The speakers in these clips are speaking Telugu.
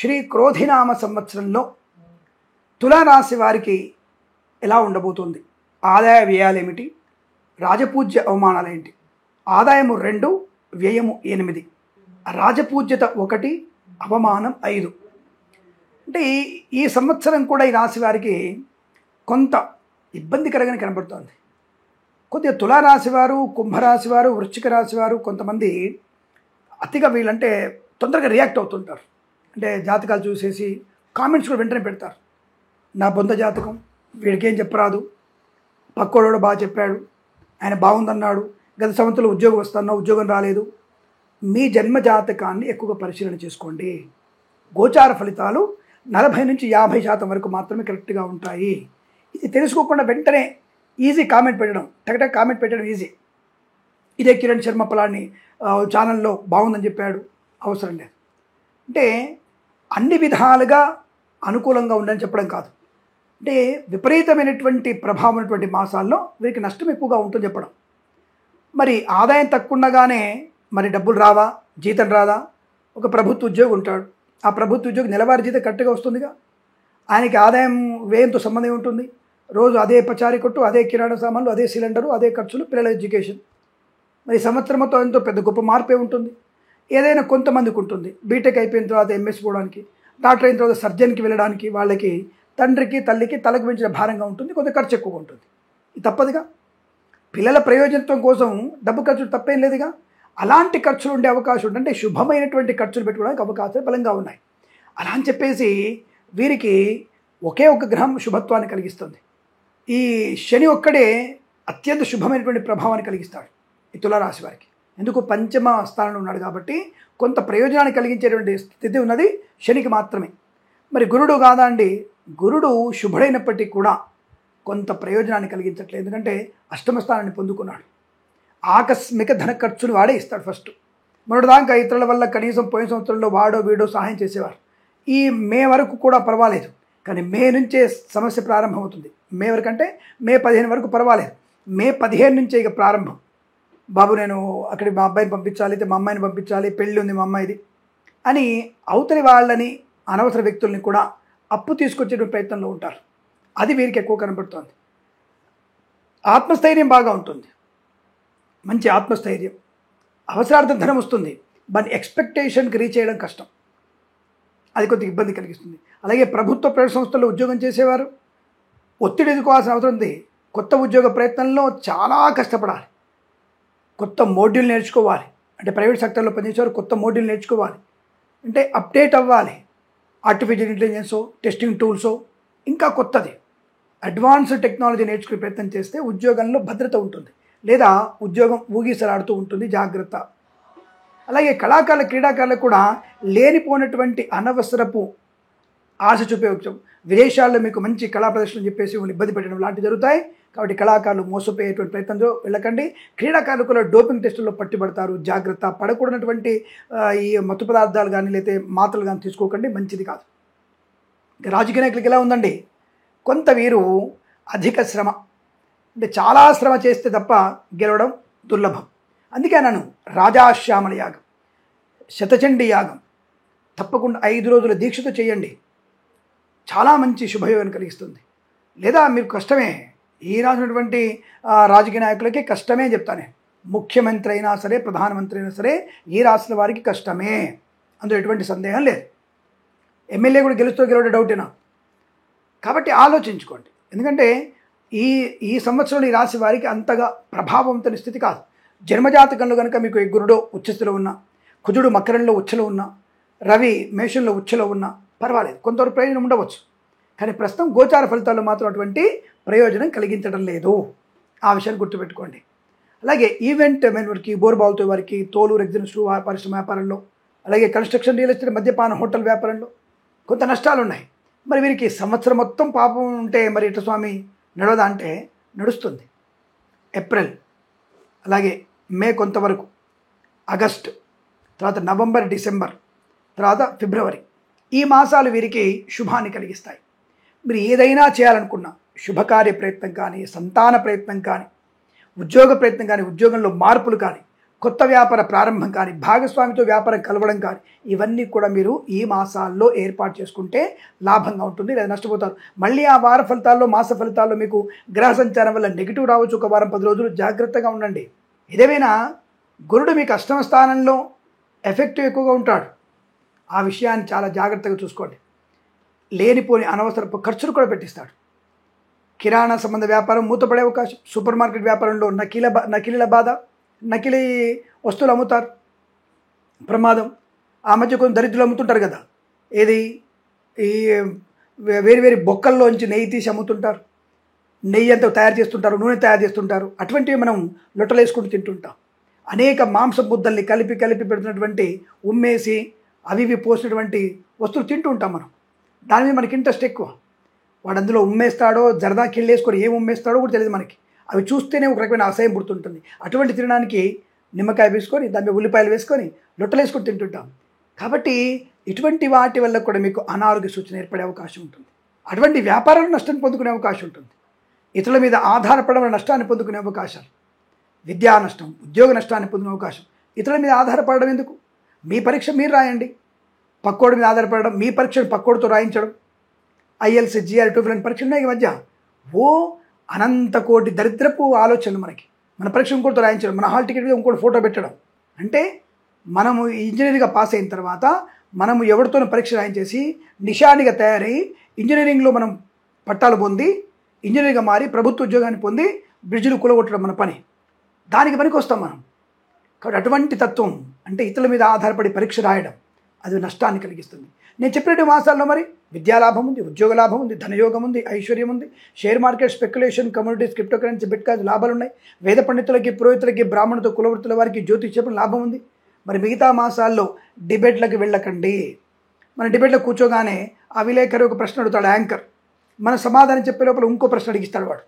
శ్రీ క్రోధినామ సంవత్సరంలో తులారాశి వారికి ఎలా ఉండబోతుంది? ఆదాయ వ్యయాలు ఏమిటి? రాజపూజ్య అవమానాలు ఏంటి? ఆదాయము 2, వ్యయము 8, రాజపూజ్యత 1, అవమానం 5. అంటే ఈ సంవత్సరం కూడా ఈ రాశి వారికి కొంత ఇబ్బందికరంగానే కనబడుతోంది. కొద్దిగా తులారాశి వారు, కుంభరాశి వారు, వృశ్చిక రాశి వారు కొంతమంది అతిగా వీళ్ళంటే తొందరగా రియాక్ట్ అవుతుంటారు. అంటే జాతకాలు చూసేసి కామెంట్స్ కూడా వెంటనే పెడతారు. నా బొంద జాతకం, వీడికేం చెప్పరాదు, పక్కోడు బాగా చెప్పాడు, ఆయన బాగుందన్నాడు, గత సంవత్సరంలో ఉద్యోగం వస్తున్నా ఉద్యోగం రాలేదు. మీ జన్మ జాతకాన్ని ఎక్కువగా పరిశీలన చేసుకోండి. గోచార ఫలితాలు 40 నుంచి 50% వరకు మాత్రమే కరెక్ట్గా ఉంటాయి. ఇది తెలుసుకోకుండా వెంటనే ఈజీ కామెంట్ పెట్టడం, టక్ కామెంట్ పెట్టడం ఈజీ. ఇదే కిరణ్ శర్మ పలాని ఛానల్లో బాగుందని చెప్పాడు, అవసరం లేదు. అంటే అన్ని విధాలుగా అనుకూలంగా ఉండని చెప్పడం కాదు. అంటే విపరీతమైనటువంటి ప్రభావం ఉన్నటువంటి మాసాల్లో వీరికి నష్టం ఎక్కువగా ఉంటుందని చెప్పడం. మరి ఆదాయం తక్కువ ఉండగానే మరి డబ్బులు రావా, జీతం రాదా? ఒక ప్రభుత్వ ఉద్యోగి ఉంటాడు, ఆ ప్రభుత్వ ఉద్యోగి నెలవారీ జీతం కరెక్ట్గా వస్తుందిగా, ఆయనకి ఆదాయం వ్యయంతో సంబంధం ఉంటుంది. రోజు అదే పచారీ కొట్టు, అదే కిరాణా సామాన్లు, అదే సిలిండరు, అదే ఖర్చులు, పిల్లల ఎడ్యుకేషన్. మరి సంవత్సరం మొత్తం ఎంతో పెద్ద గొప్ప మార్పే ఉంటుంది. ఏదైనా కొంతమందికి ఉంటుంది, బీటెక్ అయిపోయిన తర్వాత ఎంఎస్ పోవడానికి, డాక్టర్ అయిన తర్వాత సర్జన్కి వెళ్ళడానికి, వాళ్ళకి తండ్రికి తల్లికి తలకు మించిన భారంగా ఉంటుంది, కొంత ఖర్చు ఎక్కువగా ఉంటుంది. ఇది తప్పదుగా. పిల్లల ప్రయోజనత్వం కోసం డబ్బు ఖర్చులు తప్పేం లేదుగా. అలాంటి ఖర్చులు ఉండే అవకాశం ఉంటుంది. అంటే శుభమైనటువంటి ఖర్చులు పెట్టుకోవడానికి అవకాశాలు బలంగా ఉన్నాయి. అలా అని చెప్పేసి వీరికి ఒకే ఒక గ్రహం శుభత్వాన్ని కలిగిస్తుంది. ఈ శని ఒక్కడే అత్యంత శుభమైనటువంటి ప్రభావాన్ని కలిగిస్తాడు ఈ తులారాశి వారికి. ఎందుకు? పంచమ స్థానంలో ఉన్నాడు కాబట్టి కొంత ప్రయోజనాన్ని కలిగించేటువంటి స్థితి ఉన్నది శనికి మాత్రమే. మరి గురుడు కాదా అండి? గురుడు శుభుడైనప్పటికీ కూడా కొంత ప్రయోజనాన్ని కలిగించట్లేదు. ఎందుకంటే అష్టమ స్థానాన్ని పొందుకున్నాడు. ఆకస్మిక ధన ఖర్చులు వాడే ఇస్తాడు ఫస్ట్. మొన్నటిదాకా ఇతరుల వల్ల కనీసం పోయిన సంవత్సరంలో వాడో వీడో సహాయం చేసేవారు. ఈ మే వరకు కూడా పర్వాలేదు, కానీ మే నుంచే సమస్య ప్రారంభమవుతుంది. మే వరకు అంటే మే 15 వరకు పర్వాలేదు. మే 15 నుంచే ఇక ప్రారంభం. బాబు నేను అక్కడికి మా అబ్బాయిని పంపించాలి, అయితే మా అమ్మాయిని పంపించాలి, పెళ్ళి ఉంది మా అమ్మాయిది అని అవతలి వాళ్ళని, అనవసర వ్యక్తుల్ని కూడా అప్పు తీసుకొచ్చే ప్రయత్నంలో ఉంటారు. అది వీరికి ఎక్కువ కనబడుతోంది. ఆత్మస్థైర్యం బాగా ఉంటుంది, మంచి ఆత్మస్థైర్యం, అవసరార్థం ధనం వస్తుంది, మన ఎక్స్పెక్టేషన్కి రీచ్ చేయడం కష్టం, అది కొద్దిగా ఇబ్బంది కలిగిస్తుంది. అలాగే ప్రభుత్వ ప్రైవేట్ సంస్థల్లో ఉద్యోగం చేసేవారు ఒత్తిడి ఎదుర్కోవాల్సిన అవసరం ఉంది. కొత్త ఉద్యోగ ప్రయత్నంలో చాలా కష్టపడాలి, కొత్త మోడ్యూల్ నేర్చుకోవాలి. అంటే ప్రైవేట్ సెక్టర్లో పనిచేసేవారు కొత్త మోడ్యూల్ నేర్చుకోవాలి, అంటే అప్డేట్ అవ్వాలి. ఆర్టిఫిషియల్ ఇంటెలిజెన్సో, టెస్టింగ్ టూల్సో, ఇంకా కొత్తది అడ్వాన్స్డ్ టెక్నాలజీ నేర్చుకునే ప్రయత్నం చేస్తే ఉద్యోగంలో భద్రత ఉంటుంది, లేదా ఉద్యోగం ఊగిసలాడుతూ ఉంటుంది, జాగ్రత్త. అలాగే కళాకారుల, క్రీడాకారులకు కూడా లేనిపోయినటువంటి అనవసరపు ఆశ చూపే వచ్చాం. విదేశాల్లో మీకు మంచి కళా ప్రదర్శనలు చెప్పేసి వాళ్ళు ఇబ్బంది పెట్టడం లాంటివి జరుగుతాయి. కాబట్టి కళాకారులు మోసపోయేటువంటి ప్రయత్నంలో వెళ్ళకండి. క్రీడాకారులు కూడా డోపింగ్ టెస్టుల్లో పట్టుబడతారు, జాగ్రత్త. పడకూడనటువంటి ఈ మత్తు పదార్థాలు కానీ లేకపోతే మాత్రలు కానీ తీసుకోకండి, మంచిది కాదు. రాజకీయ నాయకులకి ఎలా ఉందండి? కొంత వీరు అధిక శ్రమ, అంటే చాలా శ్రమ చేస్తే తప్ప గెలవడం దుర్లభం. అందుకే నన్ను రాజాశ్యామల యాగం, శతచండీ యాగం తప్పకుండా 5 రోజుల దీక్షతో చేయండి, చాలా మంచి శుభయోగాన్ని కలిగిస్తుంది. లేదా మీకు కష్టమే, ఈ రాసినటువంటి రాజకీయ నాయకులకి కష్టమే చెప్తానే. ముఖ్యమంత్రి అయినా సరే, ప్రధానమంత్రి అయినా సరే, ఈ రాసిన వారికి కష్టమే, అందులో ఎటువంటి సందేహం లేదు. ఎమ్మెల్యే కూడా గెలవడం డౌటేనా? కాబట్టి ఆలోచించుకోండి. ఎందుకంటే ఈ సంవత్సరంలో ఈ రాశి వారికి అంతగా ప్రభావవంతమైన స్థితి కాదు. జన్మజాతకంలో కనుక మీకు గురుడు ఉచ్చస్థితిలో ఉన్న, కుజుడు మకరంలో ఉచ్చలో ఉన్న, రవి మేషంలో ఉచ్చలో ఉన్న పర్వాలేదు, కొంతవరకు ప్రయోజనం ఉండవచ్చు. కానీ ప్రస్తుతం గోచార ఫలితాల్లో మాత్రం అటువంటి ప్రయోజనం కలిగించడం లేదు. ఆ విషయాన్ని గుర్తుపెట్టుకోండి. అలాగే ఈవెంట్ వారికి, బోర్బావులతో వారికి, తోలు రెగ్జిన్స్ పరిశ్రమ వ్యాపారంలో, అలాగే కన్స్ట్రక్షన్, రియల్ ఎస్టేట్, మద్యపాన, హోటల్ వ్యాపారంలో కొంత నష్టాలు ఉన్నాయి. మరి వీరికి సంవత్సరం మొత్తం పాపం ఉంటే మరి ఇట్లా స్వామి నడవదా అంటే నడుస్తుంది. ఏప్రిల్, అలాగే మే కొంతవరకు, ఆగస్ట్, తర్వాత నవంబర్, డిసెంబర్, తర్వాత ఫిబ్రవరి, ఈ మాసాలు వీరికి శుభాన్ని కలిగిస్తాయి. మీరు ఏదైనా చేయాలనుకున్నా, శుభకార్య ప్రయత్నం కానీ, సంతాన ప్రయత్నం కానీ, ఉద్యోగ ప్రయత్నం కానీ, ఉద్యోగంలో మార్పులు కానీ, కొత్త వ్యాపార ప్రారంభం కానీ, భాగస్వామితో వ్యాపారం కలవడం కానీ, ఇవన్నీ కూడా మీరు ఈ మాసాల్లో ఏర్పాటు చేసుకుంటే లాభంగా ఉంటుంది, లేదా నష్టపోతారు. మళ్ళీ ఆ వార ఫలితాల్లో, మాస ఫలితాల్లో మీకు గ్రహ సంచారం వల్ల నెగిటివ్ రావచ్చు. ఒక వారం 10 రోజులు జాగ్రత్తగా ఉండండి. ఏదేమైనా గురుడు మీకు అష్టమ స్థానంలో ఎఫెక్టివ్ ఎక్కువగా ఉంటాడు. ఆ విషయాన్ని చాలా జాగ్రత్తగా చూసుకోండి. లేనిపోని అనవసరపు ఖర్చులు కూడా పెట్టిస్తాడు. కిరాణా సంబంధ వ్యాపారం మూతపడే అవకాశం, సూపర్ మార్కెట్ వ్యాపారంలో నకిలీల బాధ, నకిలీ వస్తువులు అమ్ముతారు, ప్రమాదం. ఆ మధ్య కొంచెం దరిద్రులు అమ్ముతుంటారు కదా, ఏది ఈ వేరు బొక్కల్లోంచి నెయ్యి తీసి అమ్ముతుంటారు, నెయ్యి అంతా తయారు చేస్తుంటారు, నూనె తయారు చేస్తుంటారు. అటువంటివి మనం లొట్టలేసుకుంటూ తింటుంటాం. అనేక మాంస బుద్ధల్ని కలిపి పెడుతున్నటువంటి ఉమ్మేసి అవి పోసినటువంటి వస్తువులు తింటూ ఉంటాం మనం. దాని మీద మనకి ఇంట్రెస్ట్ ఎక్కువ. వాడు అందులో ఉమ్మేస్తాడో, జరదా కిళ్ళేసుకొని ఏం ఉమ్మేస్తాడో కూడా తెలియదు మనకి. అవి చూస్తేనే ఒక రకమైన అసహ్యం పుడుతుంటుంది. అటువంటి తినడానికి నిమ్మకాయ వేసుకొని, దాని మీద ఉల్లిపాయలు వేసుకొని లొట్టలేసుకొని తింటుంటాం. కాబట్టి ఇటువంటి వాటి వల్ల కూడా మీకు అనారోగ్య సూచన ఏర్పడే అవకాశం ఉంటుంది. అటువంటి వ్యాపారాలు నష్టాన్ని పొందుకునే అవకాశం ఉంటుంది. ఇతరుల మీద ఆధారపడడం నష్టాన్ని పొందుకునే అవకాశాలు, విద్యా నష్టం, ఉద్యోగ నష్టాన్ని పొందిన అవకాశం. ఇతరుల మీద ఆధారపడడం ఎందుకు? మీ పరీక్ష మీరు రాయండి. పక్కోడి మీద ఆధారపడడం, మీ పరీక్షను పక్కోడితో రాయించడం, IELTS, GRE, TOEFL పరీక్షలు ఉన్నాయి ఈ మధ్య. అనంత కోటి దరిద్రపు ఆలోచనలు మనకి. మన పరీక్ష ఇంకోటితో రాయించడం, మన హాల్ టికెట్ మీద ఇంకోటి ఫోటో పెట్టడం. అంటే మనము ఇంజనీరింగ్గా పాస్ అయిన తర్వాత మనము ఎవరితోనూ పరీక్ష రాయించేసి నిషానిగా తయారై ఇంజనీరింగ్లో మనం పట్టాలు పొంది ఇంజనీర్గా మారి ప్రభుత్వ ఉద్యోగాన్ని పొంది బ్రిడ్జిలు కూలగొట్టడం మన పని. దానికి పనికి వస్తాం మనం. కాబట్టి అటువంటి తత్వం, అంటే ఇతరుల మీద ఆధారపడి పరీక్ష రాయడం, అది నష్టాన్ని కలిగిస్తుంది. నేను చెప్పినట్టు మాసాల్లో మరి విద్యాలాభం ఉంది, ఉద్యోగ లాభం ఉంది, ధనయోగం ఉంది, ఐశ్వర్యం ఉంది, share market, speculation, communities, crypto currency, bitcoins లాభాలు ఉన్నాయి. వేద పండితులకి, పురోహితులకి, బ్రాహ్మణులతో కులవృత్తుల వారికి, జ్యోతిష్యం లాభం ఉంది. మరి మిగతా మాసాల్లో డిబేట్లకు వెళ్ళకండి. మన డిబేట్లో కూర్చోగానే ఆ విలేకరు ఒక ప్రశ్న అడుగుతాడు, యాంకర్. మన సమాధానం చెప్పే లోపల ఇంకో ప్రశ్న అడిగిస్తాడు వాడు.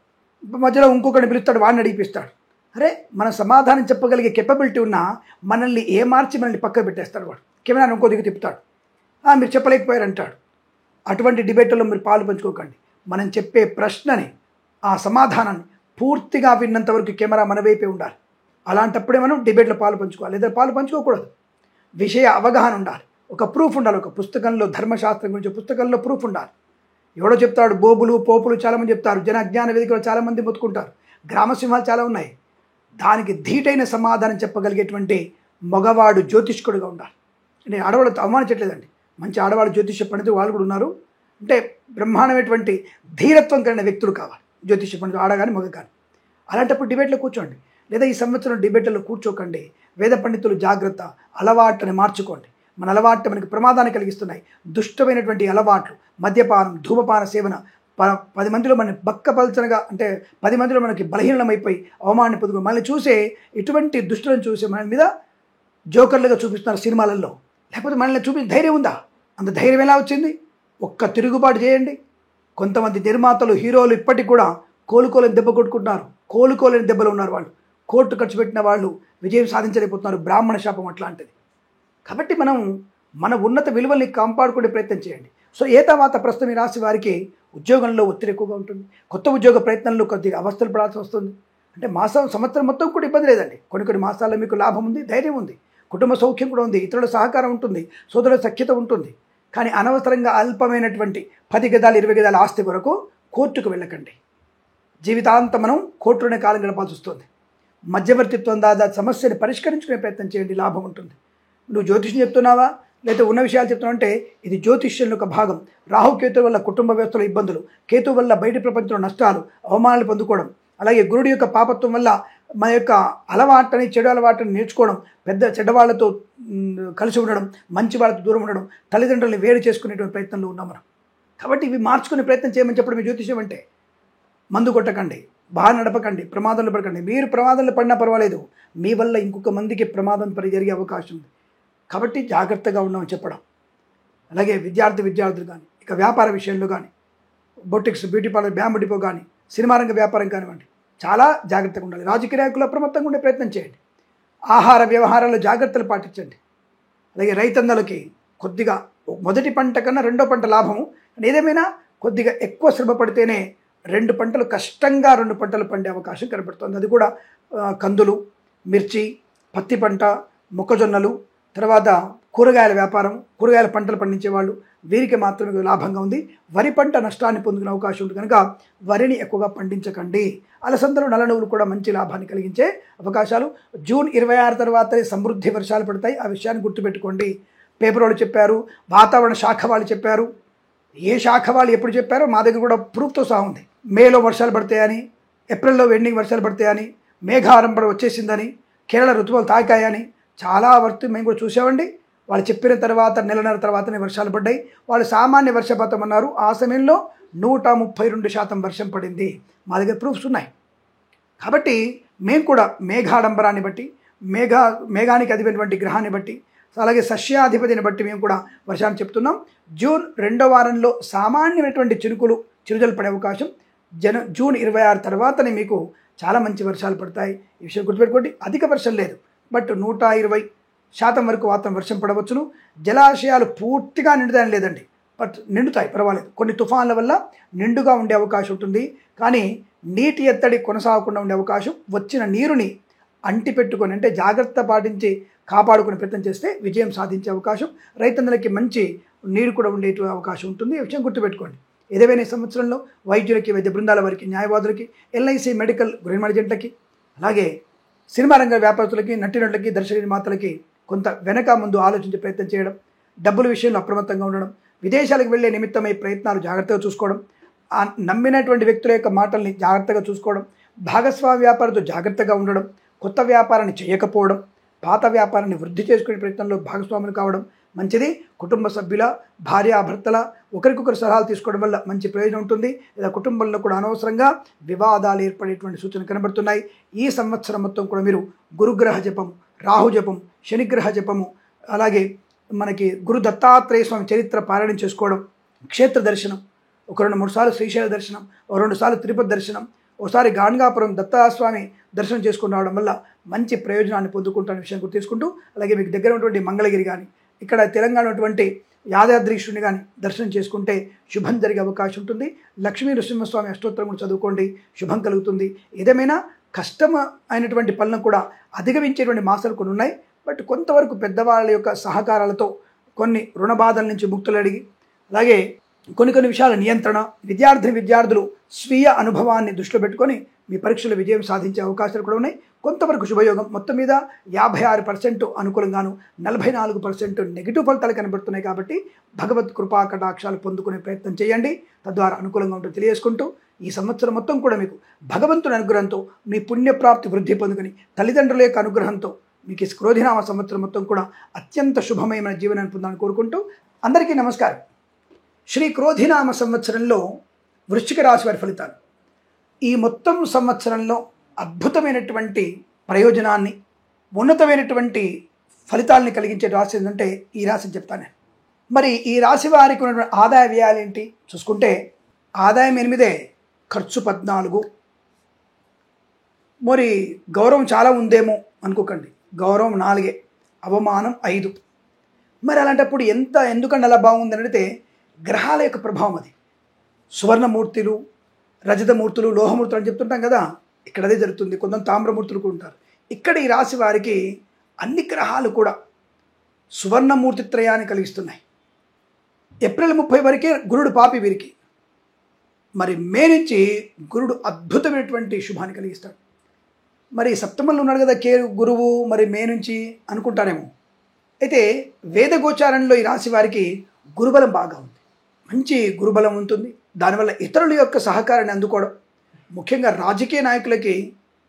మధ్యలో ఇంకొకరిని పిలుస్తాడు, వాడిని అడిగిపిస్తాడు. అరే, మన సమాధానం చెప్పగలిగే కెపబిలిటీ ఉన్నా మనల్ని మార్చి మనల్ని పక్కకు పెట్టేస్తాడు వాడు. కెమెరా ఇంకో దిగు తిప్పుతాడు, మీరు చెప్పలేకపోయారు అంటాడు. అటువంటి డిబేట్లో మీరు పాలు పంచుకోకండి. మనం చెప్పే ప్రశ్నని, ఆ సమాధానాన్ని పూర్తిగా విన్నంత వరకు కెమెరా మన వైపే ఉండాలి. అలాంటప్పుడే మనం డిబేట్లో పాలు పంచుకోవాలి, లేదా పాలు పంచుకోకూడదు. విషయ అవగాహన ఉండాలి, ఒక ప్రూఫ్ ఉండాలి. ఒక పుస్తకంలో, ధర్మశాస్త్రం గురించి పుస్తకంలో ప్రూఫ్ ఉండాలి. ఎవడో చెప్తాడు, బోబులు పోపులు చాలామంది చెప్తారు, జన అజ్ఞాన వేదికలో చాలామంది మొత్తుకుంటారు, గ్రామసింహాలు చాలా ఉన్నాయి. దానికి ధీటైన సమాధానం చెప్పగలిగేటువంటి మగవాడు జ్యోతిష్కుడుగా ఉండాలి. నేను ఆడవాళ్ళతో అవమానించట్లేదండి, మంచి ఆడవాళ్ళు జ్యోతిష్య పండితులు వాళ్ళు కూడా ఉన్నారు. అంటే బ్రహ్మాండమైనటువంటి ధీరత్వం కలిగిన వ్యక్తులు కావాలి జ్యోతిష్య పండితులు, ఆడగాని మగ కానీ. అలాంటప్పుడు డిబేట్లో కూర్చోండి, లేదా ఈ సంవత్సరం డిబేట్లలో కూర్చోకండి. వేద పండితులు జాగ్రత్త, అలవాట్లని మార్చుకోండి. మన అలవాట్లు మనకి ప్రమాదాన్ని కలిగిస్తున్నాయి. దుష్టమైనటువంటి అలవాట్లు, మద్యపానం, ధూమపాన సేవన 10 మందిలో మనని బక్కపల్చనగా, అంటే 10 మందిలో మనకి బలహీనమైపోయి అవమానాన్ని పొందుకు మనల్ని చూసే ఇటువంటి దుష్టులను చూసి మన మీద జోకర్లుగా చూపిస్తున్నారు సినిమాలలో. లేకపోతే మనల్ని చూపించే ధైర్యం ఉందా? అంత ధైర్యం ఎలా వచ్చింది? ఒక్క తిరుగుబాటు చేయండి. కొంతమంది నిర్మాతలు, హీరోలు ఇప్పటికి కూడా కోలుకోలేని దెబ్బ కొట్టుకుంటున్నారు. కోలుకోలేని దెబ్బలు ఉన్నారు వాళ్ళు. కోర్టు ఖర్చు పెట్టిన వాళ్ళు విజయం సాధించలేకపోతున్నారు. బ్రాహ్మణ శాపం అట్లాంటిది. కాబట్టి మనం మన ఉన్నత విలువల్ని కాపాడుకునే ప్రయత్నం చేయండి. సో తర్వాత ప్రస్తుతం ఈ రాశి వారికి ఉద్యోగంలో ఒత్తిడి ఎక్కువగా ఉంటుంది. కొత్త ఉద్యోగ ప్రయత్నంలో కొద్దిగా అవస్థలు పడాల్సి వస్తుంది. అంటే సంవత్సరం మొత్తం కూడా ఇబ్బంది లేదండి. కొన్ని మాసాల్లో మీకు లాభం ఉంది, ధైర్యం ఉంది, కుటుంబ సౌఖ్యం కూడా ఉంది, ఇతరుల సహకారం ఉంటుంది, సోదరుల సఖ్యత ఉంటుంది. కానీ అనవసరంగా అల్పమైనటువంటి 10 గదాలు 20 గదాల ఆస్తి కొరకు కోర్టుకు వెళ్ళకండి. జీవితాంతం మనం కోర్టులోనే కాలం గడపాల్సి వస్తుంది. మధ్యవర్తిత్వం దాదా సమస్యని పరిష్కరించుకునే ప్రయత్నం చేయండి, లాభం ఉంటుంది. నువ్వు జ్యోతిష్యం చెప్తున్నావా, లేకపోతే ఉన్న విషయాలు చెప్తున్నావు అంటే ఇది జ్యోతిష్యంలో ఒక భాగం. రాహుకేతు వల్ల కుటుంబ వ్యవస్థలో ఇబ్బందులు, కేతు వల్ల బయట ప్రపంచంలో నష్టాలు, అవమానాలు పొందుకోవడం, అలాగే గురుడి యొక్క పాపత్వం వల్ల మన యొక్క అలవాటుని, చెడు అలవాటుని నేర్చుకోవడం, పెద్ద చెడ్డవాళ్లతో కలిసి ఉండడం, మంచి వాళ్ళతో దూరం ఉండడం, తల్లిదండ్రులని వేరు చేసుకునేటువంటి ప్రయత్నంలో ఉన్నాం మనం. కాబట్టి ఇవి మార్చుకునే ప్రయత్నం చేయమని చెప్పడం మీ జ్యోతిష్యం అంటే. మందు కొట్టకండి, బాగా నడపకండి, ప్రమాదంలో పడకండి. మీరు ప్రమాదంలో పడినా పర్వాలేదు, మీ వల్ల ఇంకొక మందికి ప్రమాదం జరిగే అవకాశం ఉంది. కాబట్టి జాగ్రత్తగా ఉన్నామని చెప్పడం. అలాగే విద్యార్థులు కానీ, ఇక వ్యాపార విషయంలో కానీ, boutiques, beauty parlour, bamboo depot కానీ, సినిమా రంగ వ్యాపారం కానివ్వండి, చాలా జాగ్రత్తగా ఉండాలి. రాజకీయ నాయకులు అప్రమత్తంగా ఉండే ప్రయత్నం చేయండి. ఆహార వ్యవహారాల్లో జాగ్రత్తలు పాటించండి. అలాగే రైతన్నలకి కొద్దిగా మొదటి పంట కన్నా రెండో పంట లాభము. ఏదేమైనా కొద్దిగా ఎక్కువ శ్రమ పడితేనే 2 పంటలు కష్టంగా 2 పంటలు పండే అవకాశం కనబడుతుంది. అది కూడా కందులు, మిర్చి, పత్తి పంట, మొక్కజొన్నలు, తర్వాత కూరగాయల వ్యాపారం, కూరగాయల పంటలు పండించేవాళ్ళు వీరికి మాత్రమే లాభంగా ఉంది. వరి పంట నష్టాన్ని పొందుకునే అవకాశం ఉంది కనుక వరిని ఎక్కువగా పండించకండి. అలసందలు, నల్ల నువ్వులు కూడా మంచి లాభాన్ని కలిగించే అవకాశాలు. జూన్ 26 తర్వాతనే సమృద్ధి వర్షాలు పడతాయి. ఆ విషయాన్ని గుర్తుపెట్టుకోండి. పేపర్ వాళ్ళు చెప్పారు, వాతావరణ శాఖ వాళ్ళు చెప్పారు. ఏ శాఖ వాళ్ళు ఎప్పుడు చెప్పారో మా దగ్గర కూడా ప్రూఫ్తో సహా ఉంది. మేలో వర్షాలు పడతాయని, ఏప్రిల్లో ఎండింగ్ వర్షాలు పడతాయని, మేఘారంభం వచ్చేసిందని, కేరళ ఋతువులు తాకాయని చాలా వరకు మేము కూడా చూసామండి. వాళ్ళు చెప్పిన తర్వాత నెలన్నర తర్వాతనే వర్షాలు పడ్డాయి. వాళ్ళు సామాన్య వర్షపాతం అన్నారు. ఆ సమయంలో 132% వర్షం పడింది. మా దగ్గర ప్రూఫ్స్ ఉన్నాయి. కాబట్టి మేము కూడా మేఘాడంబరాన్ని బట్టి, మేఘానికి అధిపతిటువంటి గ్రహాన్ని బట్టి, అలాగే సస్యాధిపతిని బట్టి మేము కూడా వర్షాన్ని చెప్తున్నాం. జూన్ 2వ వారంలో సామాన్యమైనటువంటి చిరుజలు పడే అవకాశం. జూన్ 26 తర్వాతనే మీకు చాలా మంచి వర్షాలు పడతాయి. ఈ విషయం గుర్తుపెట్టుకోండి. అధిక వర్షం లేదు, బట్ 120% వరకు వాతావరణం వర్షం పడవచ్చును. జలాశయాలు పూర్తిగా నిండుతాయని లేదండి, బట్ నిండుతాయి, పర్వాలేదు. కొన్ని తుఫాన్ల వల్ల నిండుగా ఉండే అవకాశం ఉంటుంది. కానీ నీటి ఎత్తడి కొనసాగకుండా ఉండే అవకాశం, వచ్చిన నీరుని అంటిపెట్టుకొని అంటే జాగ్రత్త పాటించి కాపాడుకునే ప్రయత్నం చేస్తే విజయం సాధించే అవకాశం, రైతన్నలకి మంచి నీరు కూడా ఉండే అవకాశం ఉంటుంది. ఈ విషయం గుర్తుపెట్టుకోండి. ఏదేమైనా ఈ సంవత్సరంలో వైద్యులకి, వైద్య బృందాల వారికి, న్యాయవాదులకి, ఎల్ఐసి మెడికల్ గృహ జంటకి, అలాగే సినిమా రంగ వ్యాపారస్తులకి, నటీనటులకి, దర్శక నిర్మాతలకి కొంత వెనక ముందు ఆలోచించే ప్రయత్నం చేయడం, డబ్బుల విషయంలో అప్రమత్తంగా ఉండడం, విదేశాలకు వెళ్లే నిమిత్తమై ప్రయత్నాలు జాగ్రత్తగా చూసుకోవడం, నమ్మినటువంటి వ్యక్తుల యొక్క మాటల్ని జాగ్రత్తగా చూసుకోవడం, భాగస్వామ్య వ్యాపారంతో జాగ్రత్తగా ఉండడం, కొత్త వ్యాపారాన్ని చేయకపోవడం, పాత వ్యాపారాన్ని వృద్ధి చేసుకునే ప్రయత్నంలో భాగస్వాములు కావడం మంచిది. కుటుంబ సభ్యుల, భార్యాభర్తల ఒకరికొకరు సలహాలు తీసుకోవడం వల్ల మంచి ప్రయోజనం ఉంటుంది. లేదా కుటుంబంలో కూడా అనవసరంగా వివాదాలు ఏర్పడేటువంటి సూచనలు కనబడుతున్నాయి. ఈ సంవత్సరం మొత్తం కూడా మీరు గురుగ్రహ జపం, రాహు జపం, శనిగ్రహ జపము, అలాగే మనకి గురు దత్తాత్రేయ స్వామి చరిత్ర పారాయణం చేసుకోవడం, క్షేత్ర దర్శనం, ఒక 2-3 సార్లు శ్రీశైల దర్శనం, 2 సార్లు తిరుపతి దర్శనం, ఒకసారి గాణగాపురం దత్తాస్వామి దర్శనం చేసుకుని రావడం వల్ల మంచి ప్రయోజనాన్ని పొందుకుంటున్న విషయం గుర్తు తీసుకుంటూ, అలాగే మీకు దగ్గర ఉన్నటువంటి మంగళగిరి కానీ, ఇక్కడ తెలంగాణ ఉన్నటువంటి యాదాద్రీశ్వరుని కానీ దర్శనం చేసుకుంటే శుభం జరిగే అవకాశం ఉంటుంది. లక్ష్మీ నృసింహస్వామి అష్టోత్తరం కూడా చదువుకోండి, శుభం కలుగుతుంది. ఏదేమైనా కష్టం అయినటువంటి పనులను కూడా అధిగమించేటువంటి మాసాలు కొన్ని ఉన్నాయి. బట్ కొంతవరకు పెద్దవాళ్ళ యొక్క సహకారాలతో కొన్ని రుణ బాధల నుంచి ముక్తులు అడిగి, అలాగే కొన్ని విషయాల నియంత్రణ, విద్యార్థులు స్వీయ అనుభవాన్ని దృష్టిలో పెట్టుకొని మీ పరీక్షలు విజయం సాధించే అవకాశాలు కూడా ఉన్నాయి. కొంతవరకు శుభయోగం. మొత్తం మీద 56% అనుకూలంగాను, 44% నెగిటివ్ ఫలితాలు కనబడుతున్నాయి. కాబట్టి భగవత్ కృపా కటాక్షాలు పొందుకునే ప్రయత్నం చేయండి. తద్వారా అనుకూలంగా ఉంటుందో తెలియజేసుకుంటూ, ఈ సంవత్సరం మొత్తం కూడా మీకు భగవంతుని అనుగ్రహంతో మీ పుణ్యప్రాప్తి వృద్ధి పొందుకొని, తల్లిదండ్రుల యొక్క అనుగ్రహంతో మీకు ఈ క్రోధినామ సంవత్సరం మొత్తం కూడా అత్యంత శుభమయమైన జీవనాన్ని పొందాలని కోరుకుంటూ, అందరికీ నమస్కారం. శ్రీ క్రోధినామ సంవత్సరంలో వృశ్చిక రాశి వారి ఫలితాలు. ఈ మొత్తం సంవత్సరంలో అద్భుతమైనటువంటి ప్రయోజనాన్ని, ఉన్నతమైనటువంటి ఫలితాలని కలిగించే రాశి ఏంటంటే ఈ రాశిని చెప్తాను. మరి ఈ రాశి వారికి ఉన్నటువంటి ఆదాయ వ్యయాలు ఏంటి చూసుకుంటే, ఆదాయం 8, ఖర్చు 14. మరి గౌరవం చాలా ఉందేమో అనుకోకండి, గౌరవం 4, అవమానం 5. మరి అలాంటప్పుడు ఎందుకంటే అలా బాగుందని అడిగితే గ్రహాల యొక్క ప్రభావం అది. సువర్ణమూర్తులు, రజతమూర్తులు, లోహమూర్తులు అని చెప్తుంటాం కదా, ఇక్కడ అదే జరుగుతుంది. కొంత తామ్రమూర్తులు కూడా ఉంటారు. ఇక్కడ ఈ రాశి వారికి అన్ని గ్రహాలు కూడా సువర్ణమూర్తిత్రయాన్ని కలిగిస్తున్నాయి. ఏప్రిల్ 30 వరకే గురుడు పాపి వీరికి. మరి మే నుంచి గురుడు అద్భుతమైనటువంటి శుభాన్ని కలిగిస్తాడు. మరి సప్తమంలో ఉన్నాడు కదా గురువు, మరి మే నుంచి అనుకుంటారేమో. అయితే వేదగోచారంలో ఈ రాశి వారికి గురుబలం బాగా ఉంది, మంచి గురుబలం ఉంటుంది. దానివల్ల ఇతరుల యొక్క సహకారాన్ని అందుకోవడం, ముఖ్యంగా రాజకీయ నాయకులకి